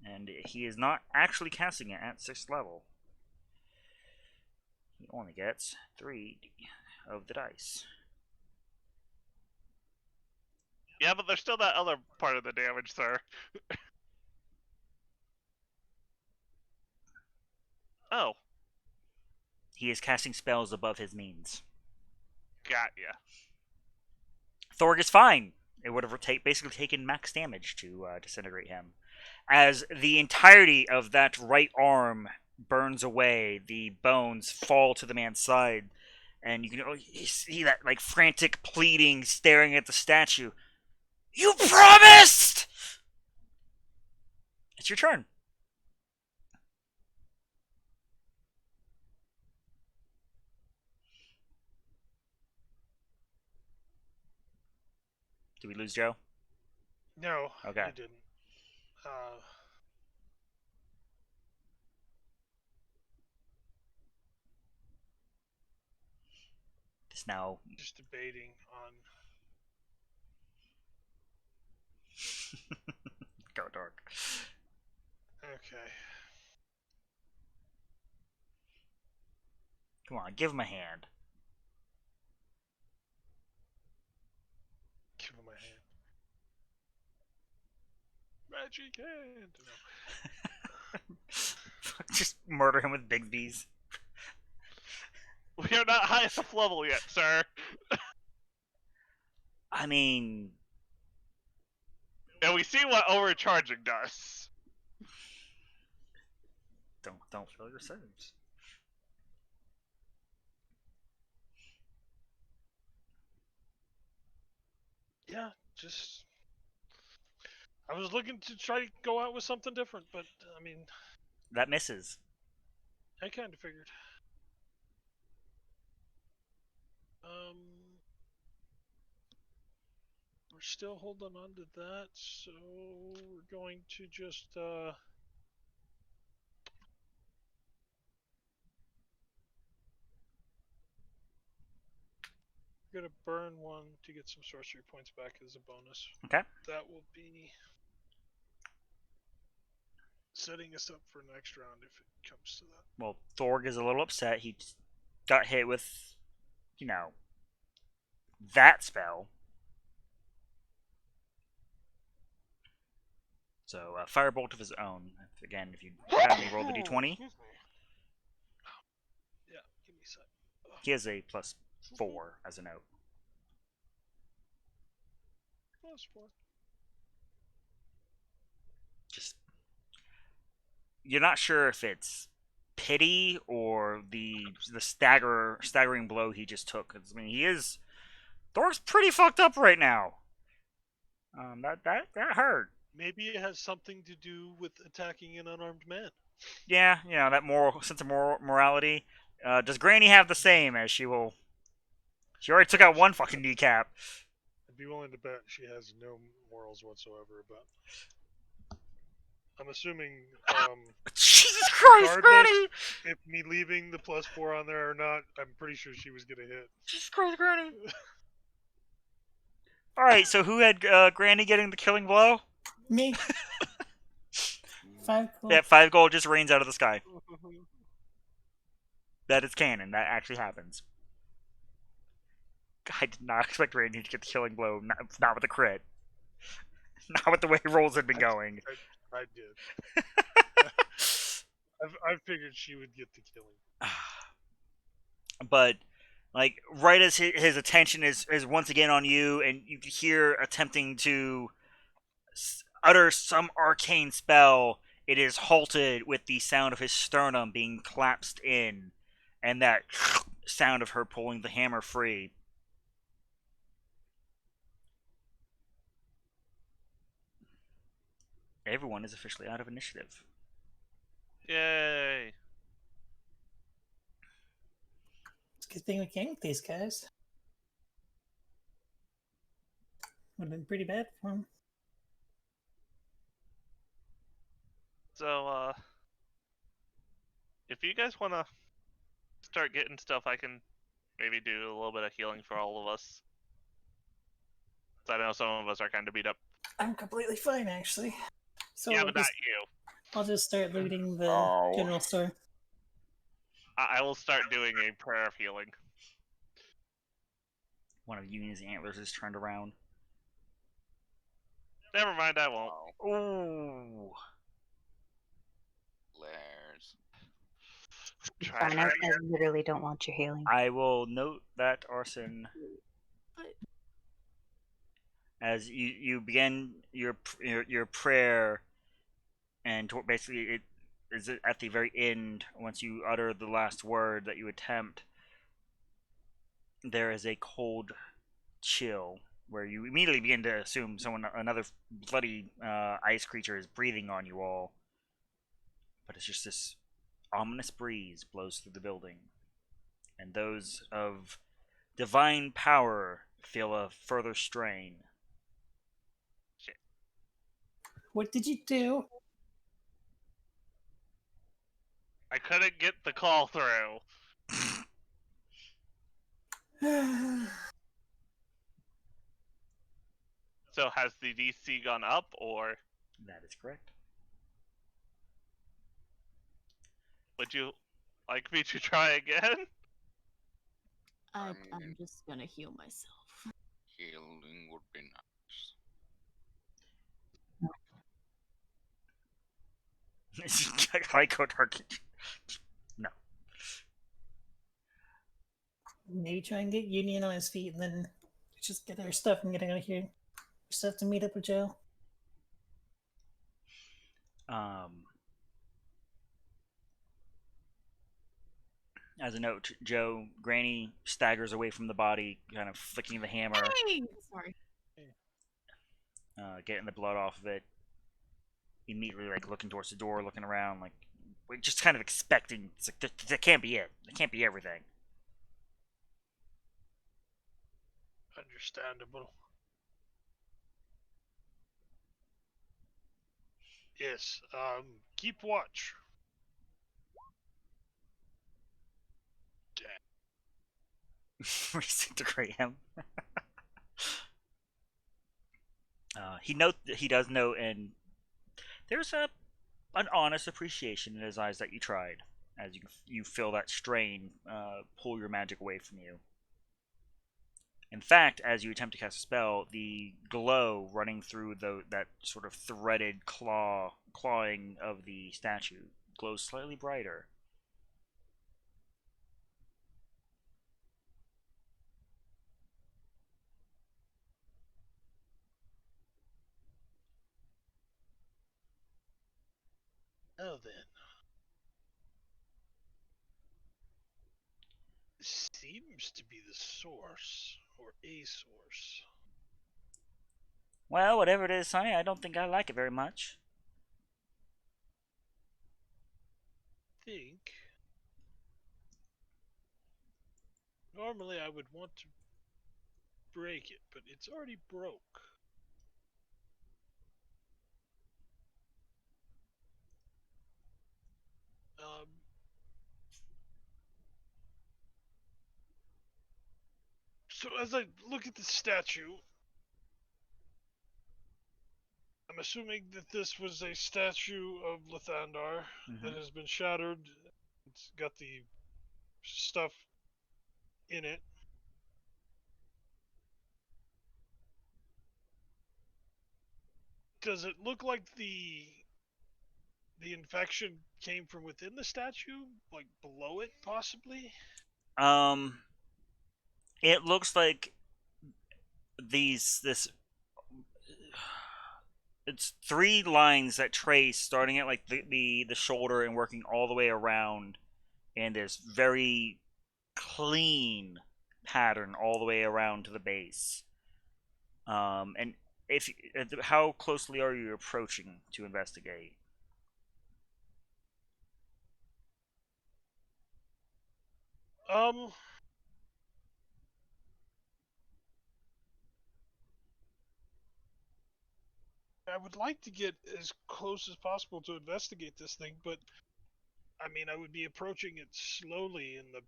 And he is not actually casting it at 6th level. He only gets 3 of the dice. Yeah, but there's still that other part of the damage, sir. Oh, He is casting spells above his means. got ya. Thorg is fine. It would have basically taken max damage to disintegrate him. As the entirety of that right arm burns away, the bones fall to the man's side, and you can see that like frantic pleading, staring at the statue. You promised! It's your turn. Did we lose Joe? No, Okay. you didn't. It's now. Just debating on. Go dark. Okay. Come on, give him a hand. magic hand. No. Just murder him with Bigsby's. We are not high enough level yet, sir. I mean, And we see what overcharging does. don't fail your saves. Yeah, just. I was looking to try to go out with something different, but I mean, That misses. I kind of figured. We're still holding on to that, so we're going to just we're gonna burn one to get some sorcery points back as a bonus. Okay. That will be setting us up for next round if it comes to that. Well, Thorg is a little upset. He just got hit with, that spell. So, firebolt of his own. Again, if you kindly roll the d20, Excuse me. Yeah, give me a sec. he has a +4 as a note. +4. Just, you're not sure if it's pity or the staggering blow he just took. 'Cause, I mean, Thorg's pretty fucked up right now. That hurt. Maybe it has something to do with attacking an unarmed man. Yeah, that moral sense of morality. Does Granny have the same? As she already took out one fucking kneecap. I'd be willing to bet she has no morals whatsoever, but I'm assuming Jesus Christ, regardless Granny! if me leaving the +4 on there or not, I'm pretty sure she was gonna hit. Jesus Christ, Granny! All right, so who had Granny getting the killing blow? Me. 5 gold. Yeah, 5 gold just rains out of the sky. That is canon. That actually happens. I did not expect Randy to get the killing blow. Not with the crit. Not with the way rolls had been going. I did. I figured she would get the killing. But, like, right as his attention is once again on you, and you hear attempting to utter some arcane spell, it is halted with the sound of his sternum being collapsed in, and that sound of her pulling the hammer free. Everyone is officially out of initiative. Yay. It's a good thing we came with these guys. Would have been pretty bad for them. So, if you guys want to start getting stuff, I can maybe do a little bit of healing for all of us. I know some of us are kind of beat up. I'm completely fine, actually. So Yeah, I'll but not just, you. I'll just start looting the Oh. general store. I will start doing a prayer of healing. One of Union's antlers is turned around. Never mind, I won't. Ooh. Lairs. Try Fine, to I literally don't want your healing. I will note that, Arson, But as you begin your prayer, and basically it is at the very end, once you utter the last word that you attempt, there is a cold chill where you immediately begin to assume another bloody ice creature is breathing on you all, but it's just this ominous breeze blows through the building, and those of divine power feel a further strain. What did you do? I couldn't get the call through. So has the DC gone up, or That is correct. would you like me to try again? I'm mean- just gonna heal myself. Healing would be nice. High-court target. No. Maybe try and get Union on his feet and then just get our stuff and get out of here. We still have to meet up with Joe. As a note, Joe, Granny staggers away from the body, kind of flicking the hammer, Hey! Sorry. getting the blood off of it. Immediately, like looking towards the door, looking around, like we're just kind of expecting. It's like that can't be it. That can't be everything. Understandable. Yes. Keep watch. Reintegrate him. He does know, and there's an honest appreciation in his eyes that you tried, as you feel that strain pull your magic away from you. In fact, as you attempt to cast a spell, the glow running through that sort of threaded clawing of the statue glows slightly brighter. Now then. Seems to be the source, or a source. Well, whatever it is, Sonny, I don't think I like it very much. Think. Normally I would want to break it, but it's already broke. So as I look at the statue, I'm assuming that this was a statue of Lathandar that has been shattered. It's got the stuff in it. Does it look like the infection came from within the statue, like below it, possibly? It looks like this it's three lines that trace starting at like the shoulder and working all the way around, and this very clean pattern all the way around to the base. And if how closely are you approaching to investigate? Um, I would like to get as close as possible to investigate this thing, but I mean, I would be approaching it slowly in the,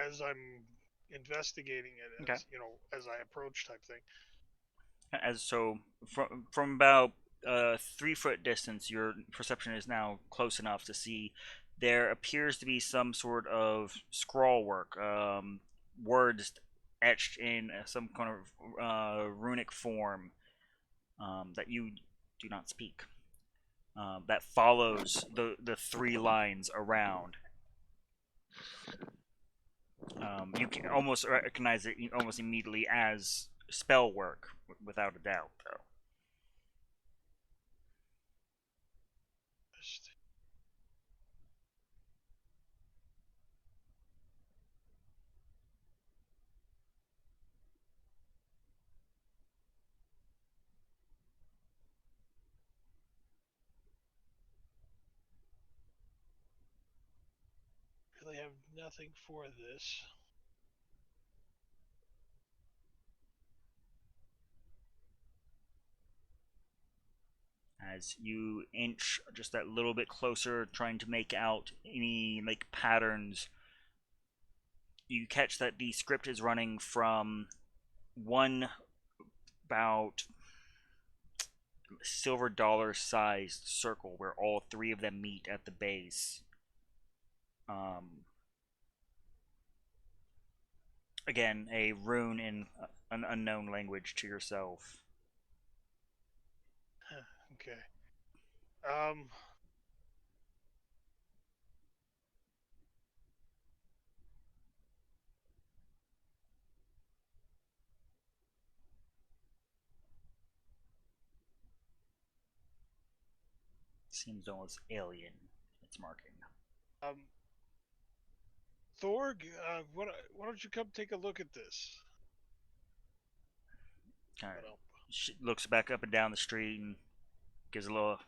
as I'm investigating it, Okay. as I approach type thing. As so from about 3 foot distance, your perception is now close enough to see there appears to be some sort of scrawl work, words etched in some kind of runic form that you do not speak. That follows the three lines around. You can almost recognize it almost immediately as spell work, without a doubt, though. Really have nothing for this. As you inch just that little bit closer, trying to make out any like patterns, you catch that the script is running from one about silver dollar sized circle where all three of them meet at the base. Again, a rune in an unknown language to yourself. Okay. Seems almost alien. Its marking. Um, Thorg, why don't you come take a look at this? Kind But, of looks back up and down the street and gives a little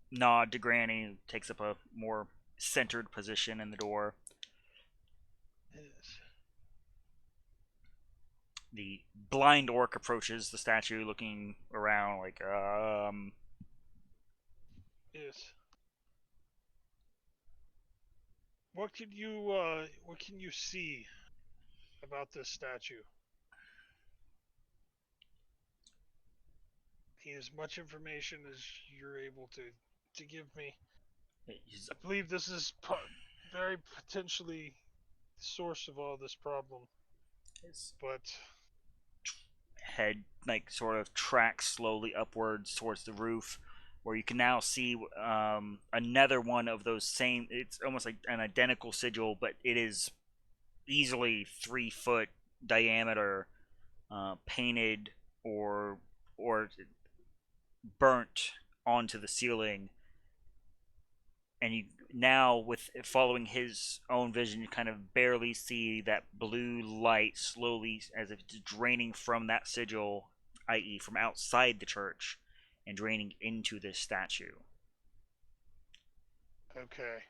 nod to Granny. Takes up a more centered position in the door. yes. The blind orc approaches the statue, looking around like, Yes. What can you see about this statue? As much information as you're able to give me. he's I believe this is very potentially the source of all this problem. his But head like sort of tracks slowly upwards towards the roof, where you can now see another one of those same. It's almost like an identical sigil, but it is easily 3 foot diameter, painted or burnt onto the ceiling. And you now, with following his own vision, you kind of barely see that blue light slowly, as if it's draining from that sigil, i.e., from outside the church, and draining into this statue. okay.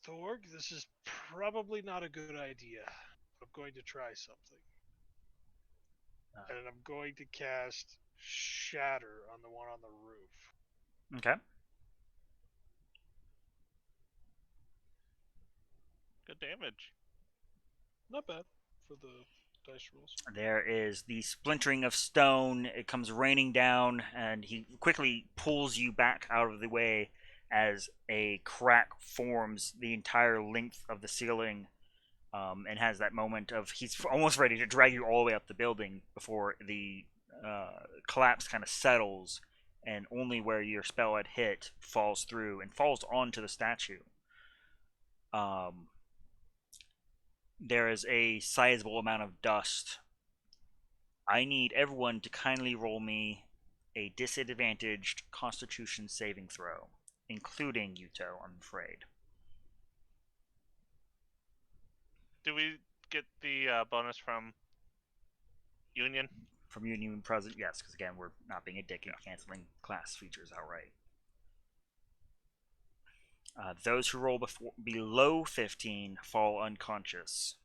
Thorg, this is probably not a good idea. I'm going to try something. And I'm going to cast Shatter on the one on the roof. Okay. Good damage. Not bad for the dice rolls. There is the splintering of stone. It comes raining down, and he quickly pulls you back out of the way as a crack forms the entire length of the ceiling, and has that moment of he's almost ready to drag you all the way up the building before the collapse kind of settles, and only where your spell had hit falls through and falls onto the statue. There is a sizable amount of dust. I need everyone to kindly roll me a disadvantaged Constitution saving throw, including Yuto, I'm afraid. Do we get the bonus from Union? From Union present, yes, because again, we're not being a dick and canceling class features outright. Those who roll below 15 fall unconscious.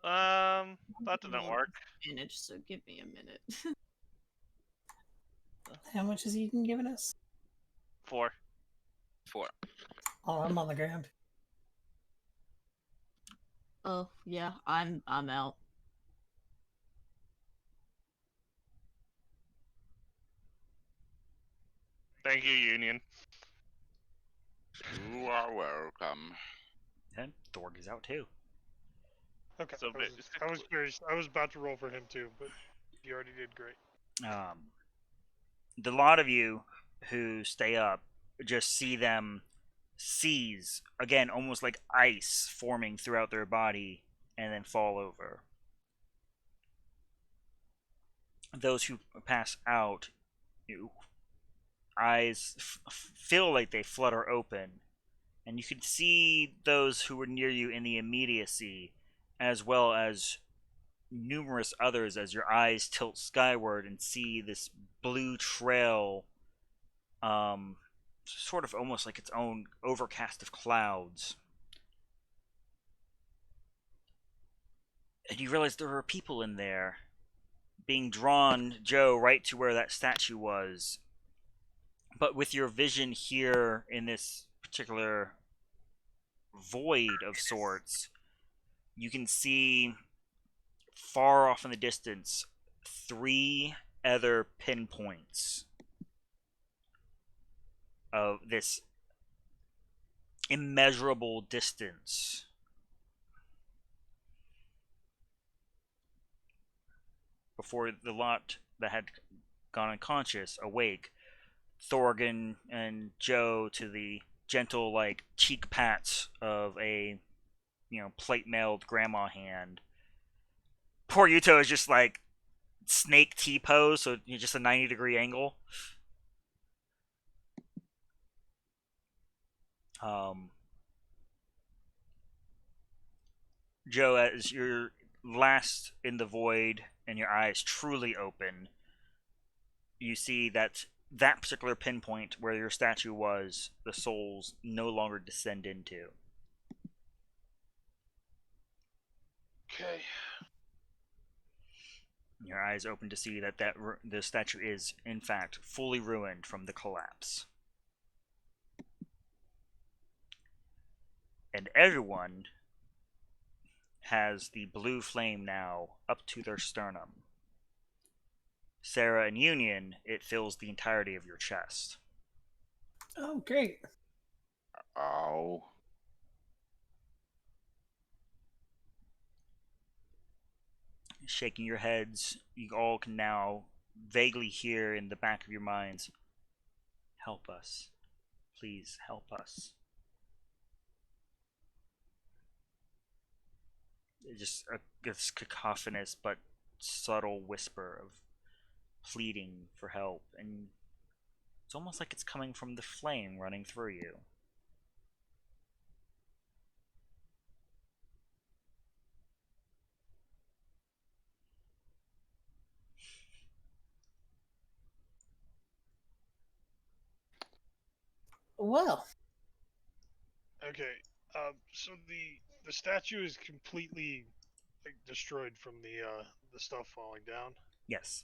That didn't work. Advantage, so give me a minute. How much has Eden given us? 4. 4. Oh, I'm on the ground. Oh yeah, I'm out. Thank you, Union. You are welcome. And Thorg is out too. Okay. So I was about to roll for him too, but you already did great. The lot of you who stay up just see them seize, again, almost like ice forming throughout their body, and then fall over. Those who pass out, eyes feel like they flutter open, and you can see those who were near you in the immediacy, as well as numerous others as your eyes tilt skyward and see this blue trail, sort of almost like its own overcast of clouds. And you realize there are people in there being drawn, Joe, right to where that statue was. But with your vision here in this particular void of sorts, you can see far off in the distance 3 other pinpoints of this immeasurable distance before the lot that had gone unconscious awake, Thorgan and Joe to the gentle like cheek pats of a plate mailed grandma hand. Poor Yuto is just like snake T pose, so just a 90-degree angle. Joe, as you're last in the void and your eyes truly open, you see that particular pinpoint where your statue was, the souls no longer descend into. Okay. Your eyes open to see that the statue is, in fact, fully ruined from the collapse. And everyone has the blue flame now up to their sternum. Sarah and Union, it fills the entirety of your chest. Oh, great. Oh. Shaking your heads, you all can now vaguely hear in the back of your minds, help us. Please help us. It's just this cacophonous but subtle whisper of pleading for help, and it's almost like it's coming from the flame running through you. Well, Okay. So the statue is completely like destroyed from the stuff falling down. Yes.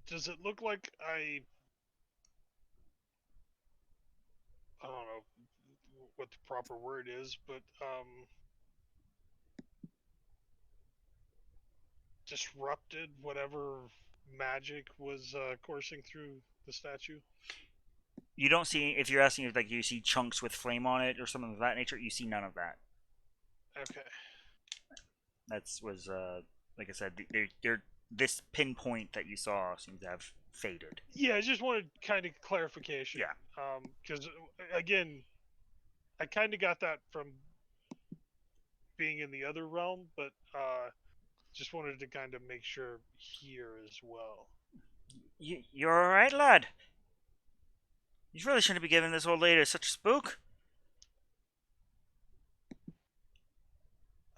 Does it look like I don't know what the proper word is, but disrupted whatever magic was coursing through the statue? You don't see, if you're asking if like you see chunks with flame on it or something of that nature, you see none of that. Okay. That's was like I said, this pinpoint that you saw seems to have faded. Yeah, I just wanted kind of clarification. Yeah. Because again, I kind of got that from being in the other realm, but just wanted to kind of make sure here as well. You're all right, lad. You really shouldn't be giving this old lady such a spook.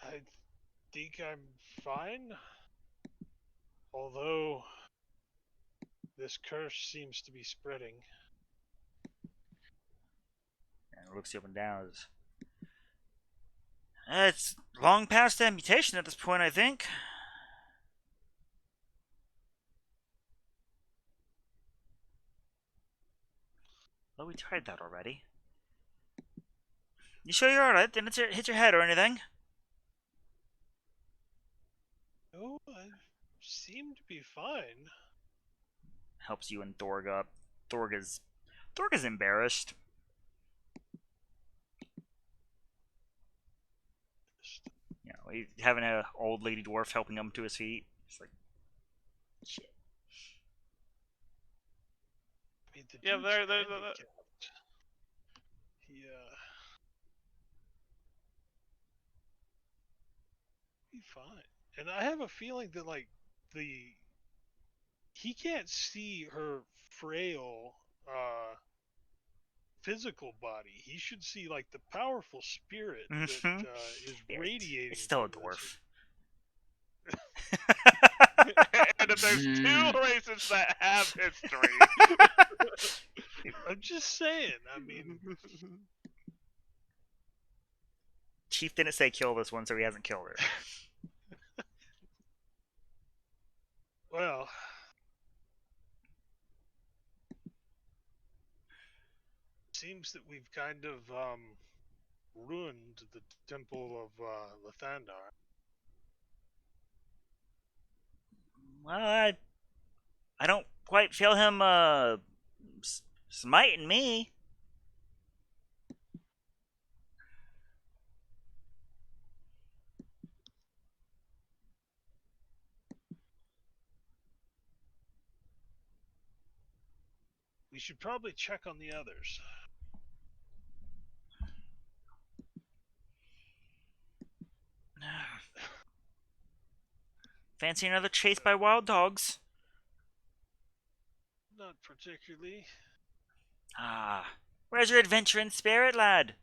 I think I'm fine. Although this curse seems to be spreading. And looks you up and down. It's long past amputation at this point, I think. Well, we tried that already. You sure you're alright? Didn't it hit your head or anything? Oh, I seem to be fine. Helps you and Thorg up. Thorg is embarrassed. You know, he's having an old lady dwarf helping him to his feet. It's like, shit. I mean, the Yeah, dude's there. handicapped. Be fine. And I have a feeling that like he can't see her frail physical body. He should see like the powerful spirit that is Yeah, radiating. it's still a from dwarf. And if there's two races that have history, I'm just saying. I mean, Chief didn't say kill this one, so he hasn't killed her. well, seems that we've kind of ruined the temple of Lathandar. Well, I don't quite feel him smiting me. We should probably check on the others. Fancy another chase by wild dogs? Not particularly. Ah, where's your adventuring spirit, lad?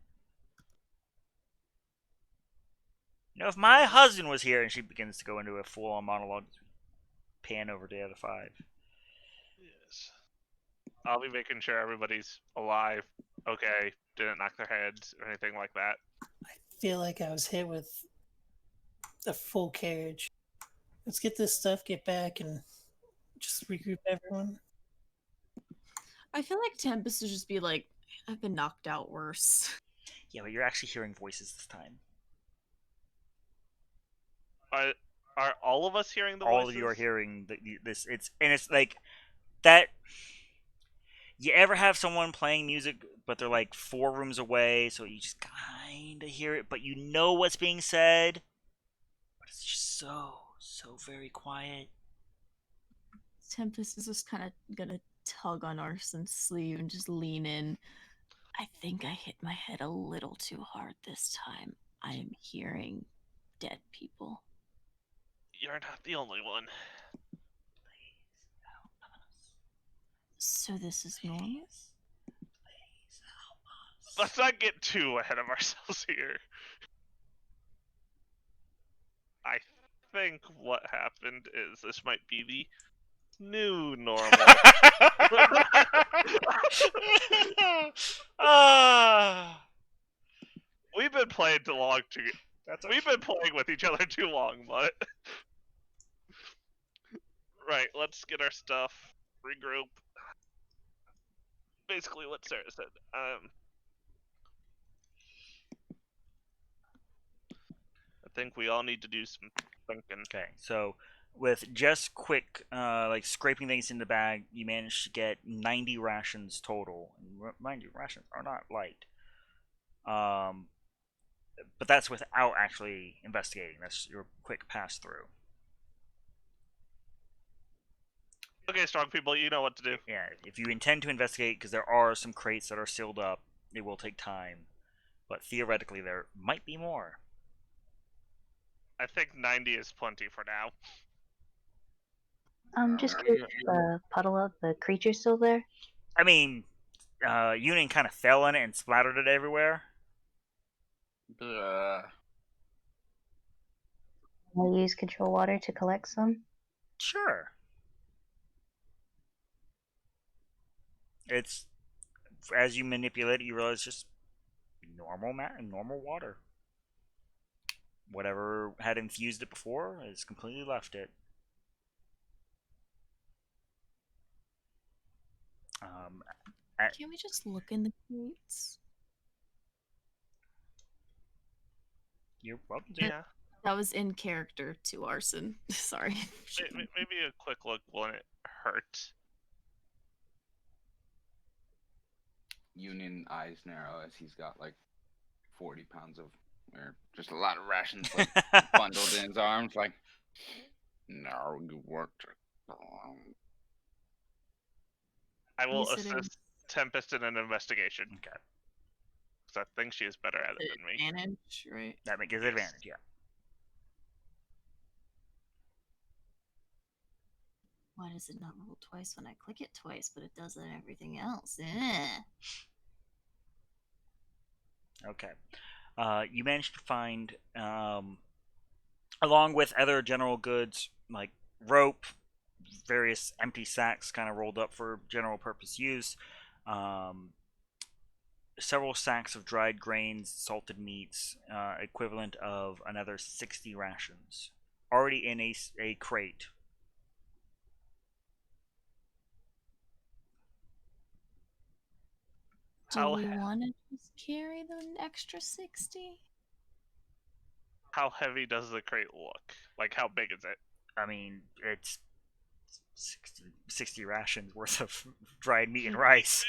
You know, if my husband was here, and she begins to go into a full-on monologue, pan over to the other five. Yes. I'll be making sure everybody's alive, okay, didn't knock their heads or anything like that. I feel like I was hit with a full carriage. Let's get this stuff, get back, and just regroup everyone. I feel like Tempest would just be like, I've been knocked out worse. Yeah, but you're actually hearing voices this time. Are all of us hearing the All voices? of you are hearing this. It's like that. You ever have someone playing music, but they're like 4 rooms away, so you just kind of hear it, but you know what's being said, but it's just so very quiet. Tempest is just kind of gonna tug on Arson's sleeve and just lean in. I think I hit my head a little too hard this time. I am hearing dead people. You're not the only one. So this is normal? Let's not get too ahead of ourselves here. I think what happened is this might be the new normal. We've been playing too long. We've been playing with each other too long, but right. Let's get our stuff, regroup. Basically, what Sarah said. I think we all need to do some thinking. Okay, so with just quick, like scraping things in the bag, you managed to get 90 rations total. And mind you, rations are not light. But that's without actually investigating. That's your quick pass through. Okay, strong people, you know what to do. Yeah, if you intend to investigate, because there are some crates that are sealed up, it will take time. But theoretically, there might be more. I think 90 is plenty for now. I'm just curious if puddle of the creature's still there. I mean, Union kind of fell in it and splattered it everywhere. Blah. Can I use control water to collect some? Sure. It's as you manipulate it, you realize just normal water. Whatever had infused it before has completely left it. Can we just look in the crates? You're welcome to. Yeah. That was in character to Arson. Sorry. Maybe a quick look wouldn't hurt. Union eyes narrow as he's got like 40 pounds of, or just a lot of rations like bundled in his arms. Like, no, you worked. I will Is it an assist Tempest in an investigation. Okay. Because I think she is better at it than me. advantage, right? That gives it advantage, yeah. Why does it not roll twice when I click it twice, but it does it on everything else? Eh. Okay. You managed to find, along with other general goods like rope, various empty sacks kind of rolled up for general purpose use, several sacks of dried grains, salted meats, equivalent of another 60 rations, already in a crate. Do we want to just carry the extra 60? How heavy does the crate look? Like, how big is it? I mean, it's 60 rations worth of dried meat and rice.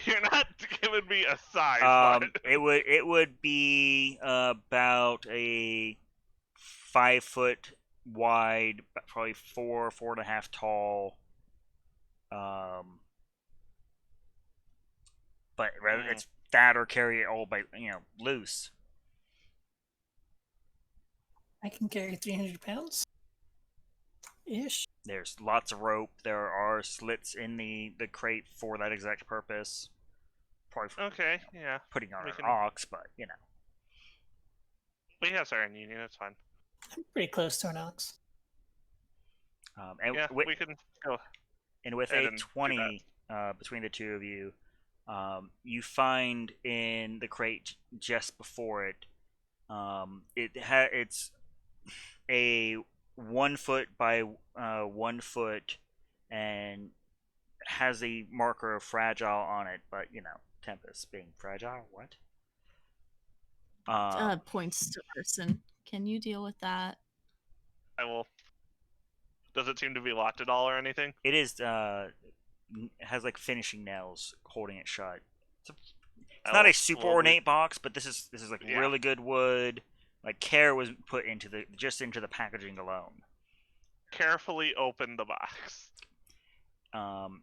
You're not giving me a size, but it would be about a 5 foot wide, probably 4.5 tall, but it's that or carry it all by loose. I can carry 300 pounds ish. There's lots of rope. There are slits in the crate for that exact purpose. Probably for Okay, yeah. putting on We an can- ox, but We have Siren Union, it's fine. I'm pretty close to an ox. And Yeah, with, we can go. and with ahead a and do 20 between the two of you, you find in the crate just before it, it's a 1 foot by 1 foot, and has a marker of fragile on it. But Tempest being fragile, what? Points to person. Can you deal with that? I will. Does it seem to be locked at all or anything? It is has like finishing nails holding it shut. It's not a super ornate box, but this is like really good wood. Like care was put into the packaging alone. Carefully open the box.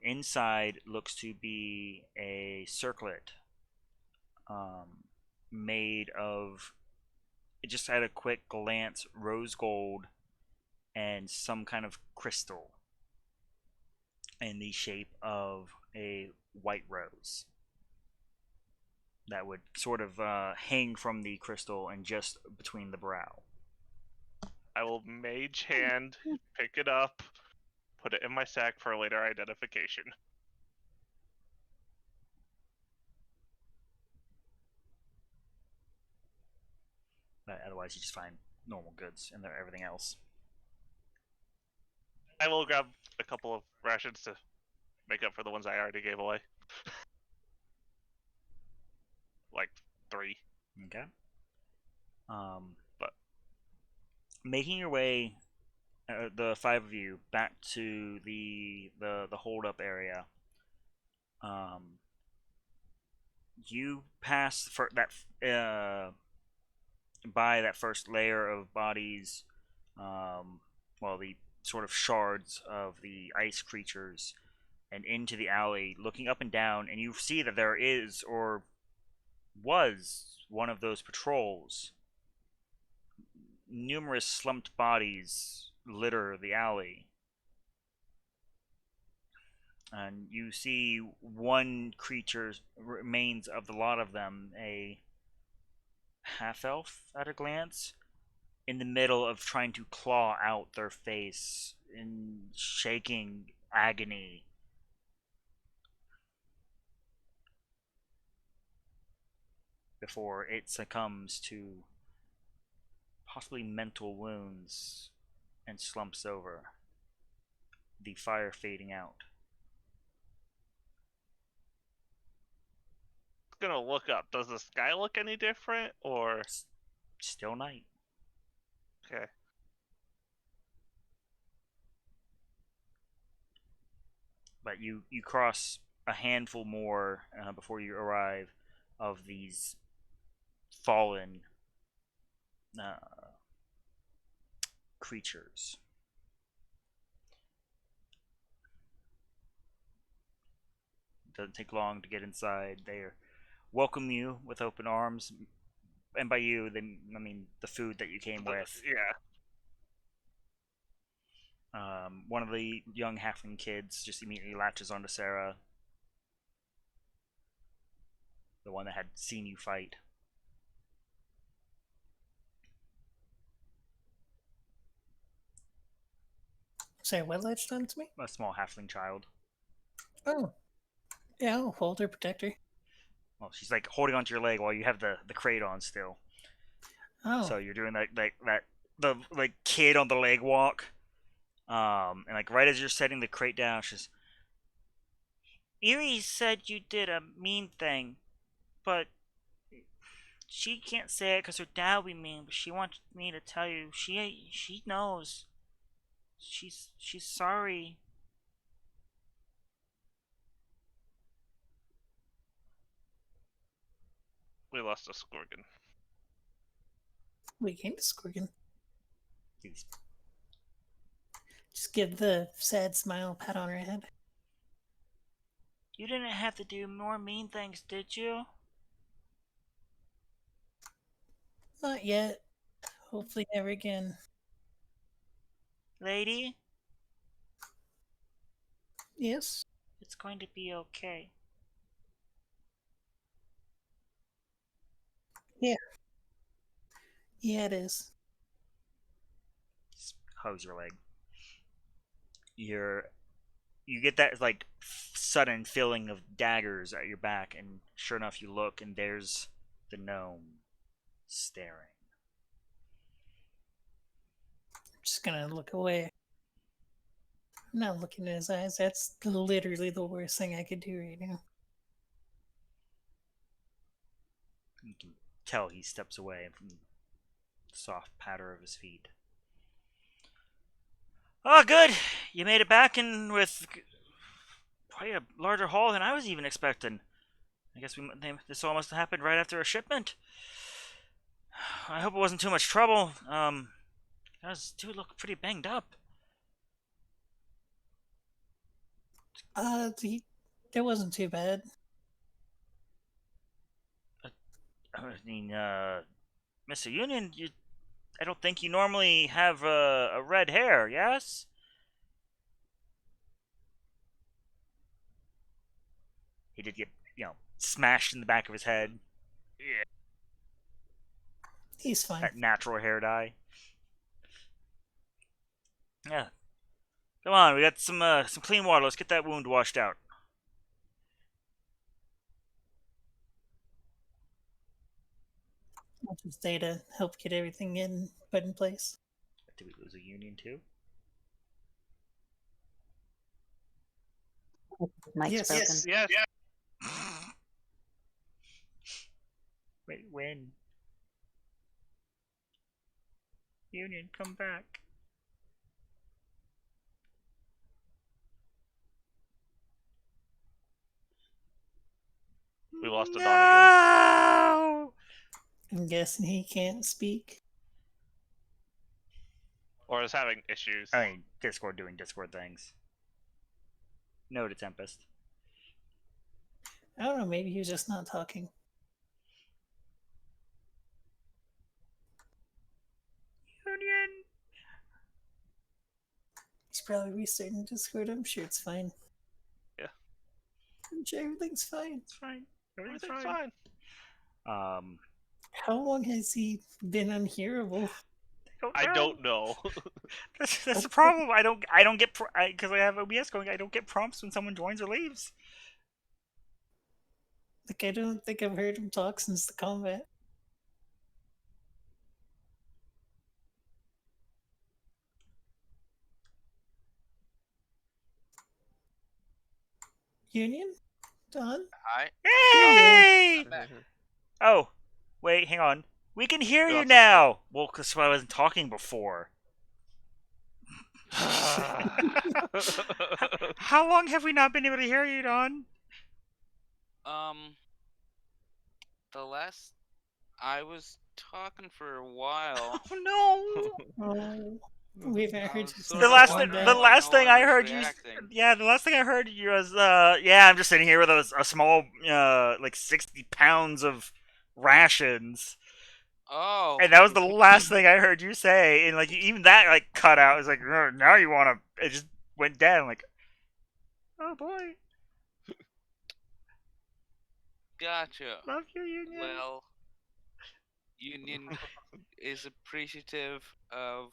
Inside looks to be a circlet made of, it just at a quick glance, rose gold and some kind of crystal in the shape of a white rose that would sort of hang from the crystal and just between the brow. I will mage hand, pick it up, put it in my sack for later identification. But otherwise, you just find normal goods and everything else. I will grab a couple of rations to make up for the ones I already gave away. Like 3. Okay. But making your way, the 5 of you, back to the hold up area. You pass for that by that first layer of bodies, the sort of shards of the ice creatures, and into the alley, looking up and down, and you see that there is, or was, one of those patrols. Numerous slumped bodies litter the alley. And you see one creature remains of the lot of them, a half-elf at a glance, in the middle of trying to claw out their face in shaking agony. Before it succumbs to possibly mental wounds and slumps over, the fire fading out. gonna look up. Does the sky look any different, or Still night. okay? But you cross a handful more before you arrive of these fallen creatures. Doesn't take long to get inside. They welcome you with open arms, and by you, I mean the food that you came with. Yeah. One of the young halfling kids just immediately latches onto Sarah, the one that had seen you fight. Sorry, what latched onto me? A small halfling child. Oh. Yeah, I'll hold her, protect her. Well, she's like holding onto your leg while you have the crate on still. Oh. So you're doing the kid on the leg walk. And like right as you're setting the crate down, she's, Erie said you did a mean thing, but she can't say it because her dad will be mean. But she wants me to tell you. She knows. She's sorry. We lost a Skorgan. We gained a Skorgan. He's Just give the sad smile, pat on her head. You didn't have to do more mean things, did you? Not yet. Hopefully never again. Lady, Yes? it's going to be okay. Yeah. Yeah, it is. Just hugs your leg. You get that like sudden feeling of daggers at your back, and sure enough, you look, and there's the gnome staring. I'm just gonna look away. I'm not looking in his eyes. That's literally the worst thing I could do right now. You can tell he steps away from the soft patter of his feet. Oh, good. You made it back in with quite a larger haul than I was even expecting. I guess this all must have happened right after a shipment. I hope it wasn't too much trouble. You guys do look pretty banged up. That wasn't too bad. I mean, Mr. Union, I don't think you normally have a red hair, yes? He did get, smashed in the back of his head. Yeah. He's fine. That natural hair dye. Yeah. Come on, we got some clean water. Let's get that wound washed out. I'll just stay to help get everything put in place. Did we lose a Union too? Mike's Yes. broken. Yes. Wait, when? Union, come back. We lost a Don again. No! I'm guessing he can't speak. Or is having issues. I mean, Discord doing Discord things. No to Tempest. I don't know, maybe he was just not talking. Union! He's probably restarting Discord. I'm sure it's fine. Yeah. I'm sure everything's fine. It's fine. Everything's fine. How long has he been unhearable? I don't know. That's the problem. I don't get because I have OBS going. I don't get prompts when someone joins or leaves. Like, I don't think I've heard him talk since the combat. Union? Don? Hi. Hey! I'm back. Oh, wait, hang on. We can hear We you lost now. Well, because I wasn't talking before. How long have we not been able to hear you, Don? The last I was talking for a while. Oh no! Oh, we haven't I heard was you sort since The of last wondering the why last no thing one I was heard you, reacting. yeah, the last thing I heard you was, yeah, I'm just sitting here with a small, like 60 pounds of rations. Oh. And that was the last thing I heard you say, and like even that like cut out. It was like, now you want to? It just went dead. I'm like, oh boy, Gotcha. love you, Union. Well, Union is appreciative of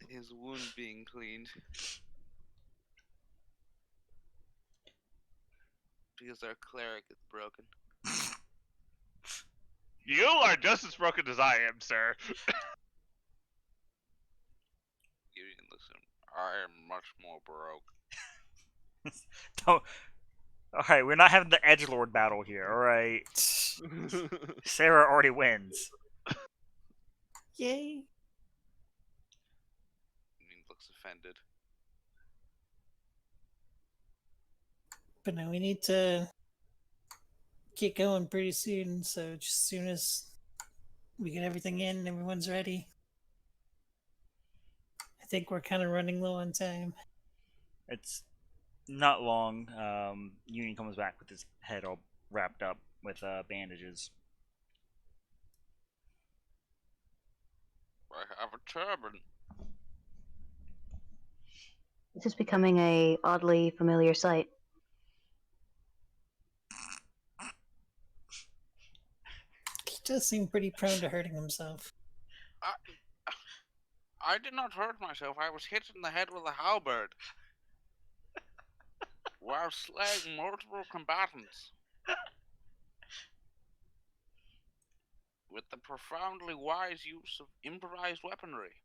his wound being cleaned. Because our cleric is broken. You are just as broken as I am, sir. Union, listen, I am much more broke. Don't. All right, we're not having the edgelord battle here. All right, Sarah already wins. Yay! Union looks offended. But no, we need to get going pretty soon. So just as soon as we get everything in, everyone's ready. I think we're kind of running low on time. It's not long. Union comes back with his head all wrapped up with bandages. I have a turban. This is becoming a oddly familiar sight. He does seem pretty prone to hurting himself. I did not hurt myself. I was hit in the head with a halberd while slaying multiple combatants with the profoundly wise use of improvised weaponry.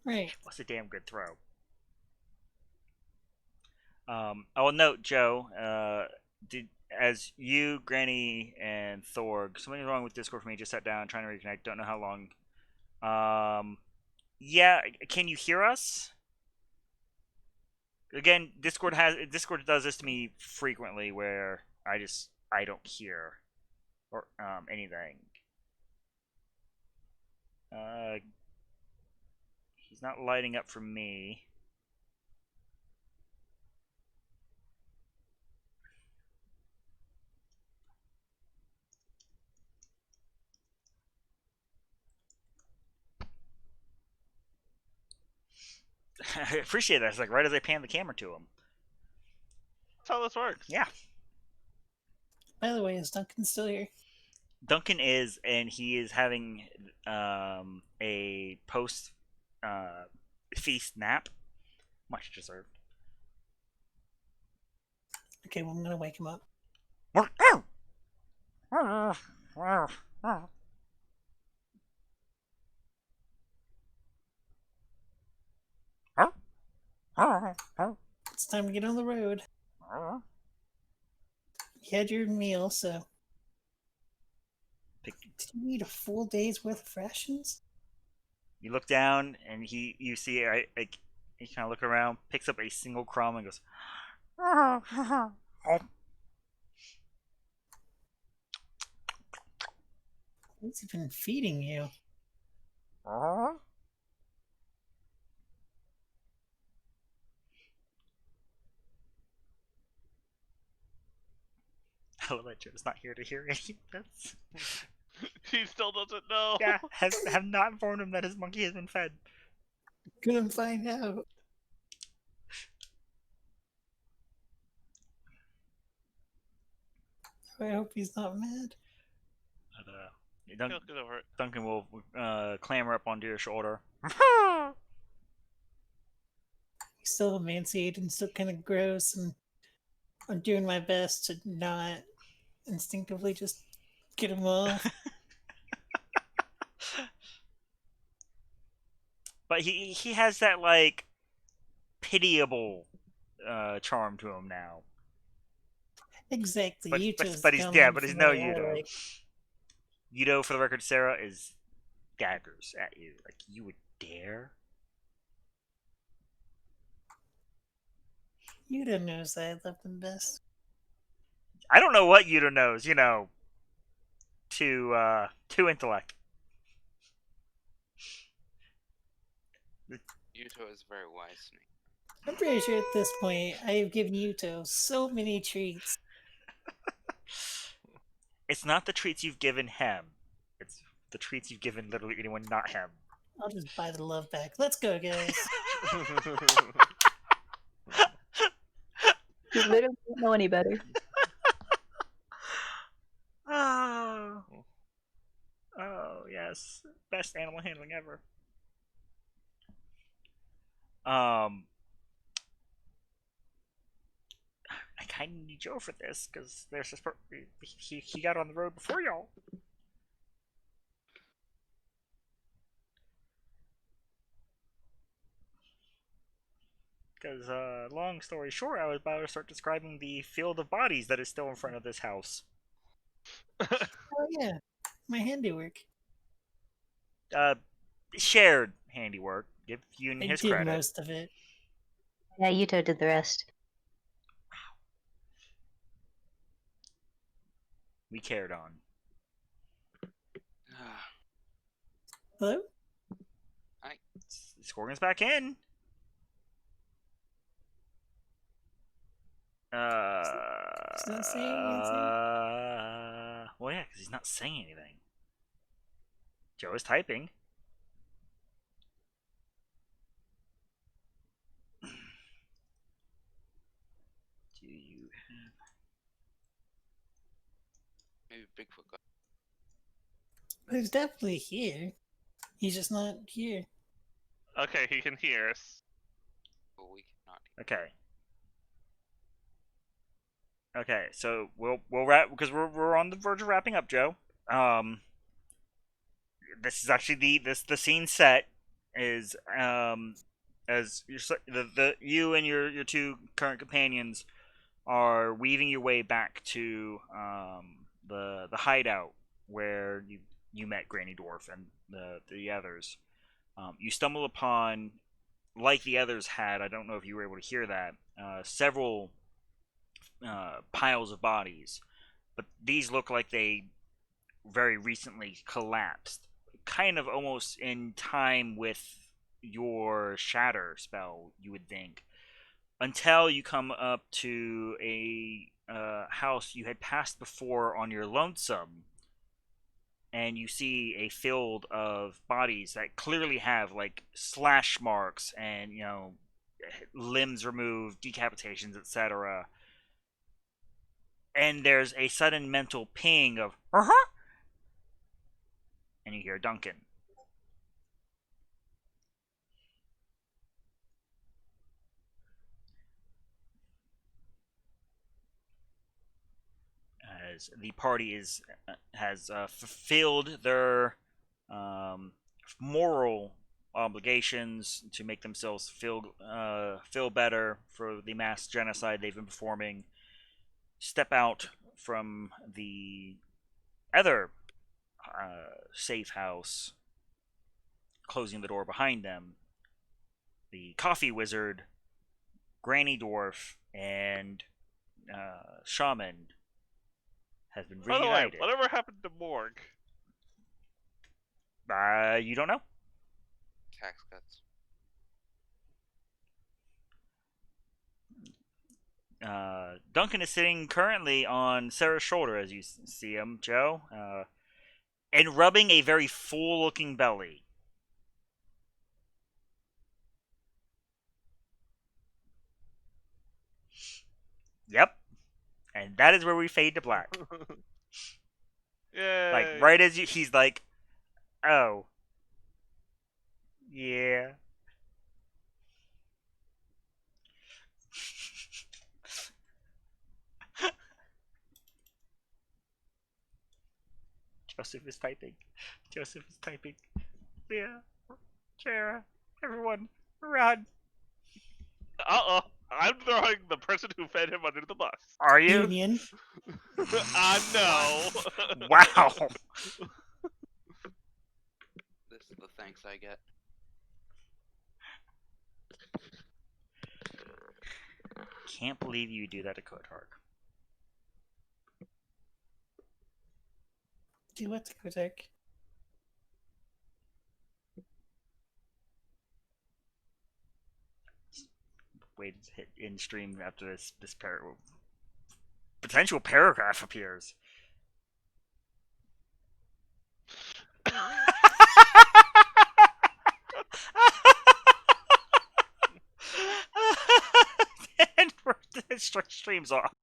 Right. What's a damn good throw? I will note, Joe. Did as you, Granny, and Thorg, something's wrong with Discord for me. Just sat down, trying to reconnect. Don't know how long. Yeah. Can you hear us? Again, Discord does this to me frequently, where I don't hear or anything. He's not lighting up for me. I appreciate that. It's like right as I pan the camera to him. That's how this works. Yeah. By the way, is Duncan still here? Duncan is, and he is having a post feast nap, much deserved. Okay, well, I'm gonna wake him up. It's time to get on the road. You had your meal, so did you eat a full day's worth of rations? You look down, and you see, he kind of look around, picks up a single crumb, and goes. What's he been feeding you? I love that Joe's not here to hear any of this. He still doesn't know. Yeah, have not informed him that his monkey has been fed. Gonna find out. I hope he's not mad. But, He'll get over it. Duncan will clamber up onto your shoulder. He's still emaciated and still kind of gross, and I'm doing my best to not instinctively just get him off. But he has that like pitiable charm to him now. Exactly. But Yuto's but he's come yeah, on but he's from no what I Yuto. like. Yuto, for the record, Sarah, is daggers at you. Like, you would dare? Yuto knows that I love him best. I don't know what Yuto knows. To intellect. Yuto is a very wise snake. I'm pretty sure at this point I have given Yuto so many treats. It's not the treats you've given him. It's the treats you've given literally anyone not him. I'll just buy the love back. Let's go, guys. You literally don't know any better. Oh. Oh, yes. Best animal handling ever. I kind of need Joe for this because there's this he got on the road before y'all. Because long story short, I was about to start describing the field of bodies that is still in front of this house. Oh yeah, my handiwork. Shared handiwork. Give Yoon I his did credit. most of it. Yeah, Yuto did the rest. We cared on. Hello? Scorgan's back in. He's not saying anything. Well, yeah, because he's not saying anything. Joe is typing. Do you have? Maybe Bigfoot got. But he's definitely here. He's just not here. Okay, he can hear us. But we cannot. Okay. Okay, so we'll wrap because we're on the verge of wrapping up, Joe. This is actually the scene set is as you and your two current companions are weaving your way back to the hideout where you met Granny Dwarf and the others. You stumble upon, like the others had, I don't know if you were able to hear that, several piles of bodies, but these look like they very recently collapsed, kind of almost in time with your shatter spell, you would think, until you come up to a house you had passed before on your lonesome, and you see a field of bodies that clearly have like slash marks and limbs removed, decapitations, etc. And there's a sudden mental ping of and you hear Duncan. As the party has fulfilled their moral obligations to make themselves feel better for the mass genocide they've been performing, step out from the other safe house, closing the door behind them. The coffee wizard, Granny Dwarf, and Shaman has been By the way, reunited. whatever happened to Morg? You don't know? Tax cuts. Duncan is sitting currently on Sarah's shoulder as you see him, Joe, and rubbing a very full-looking belly. Yep. And that is where we fade to black. Yay! Like, right as he's like, oh. Yeah. Joseph is typing. Joseph is typing. Yeah. Sarah. Everyone. Run. Uh-oh. I'm throwing the person who fed him under the bus. Are you? Union. No. Wow. This is the thanks I get. Can't believe you do that to Kotark. Do what to Kotek? Wait to hit in stream after this potential paragraph appears. And the stream's off.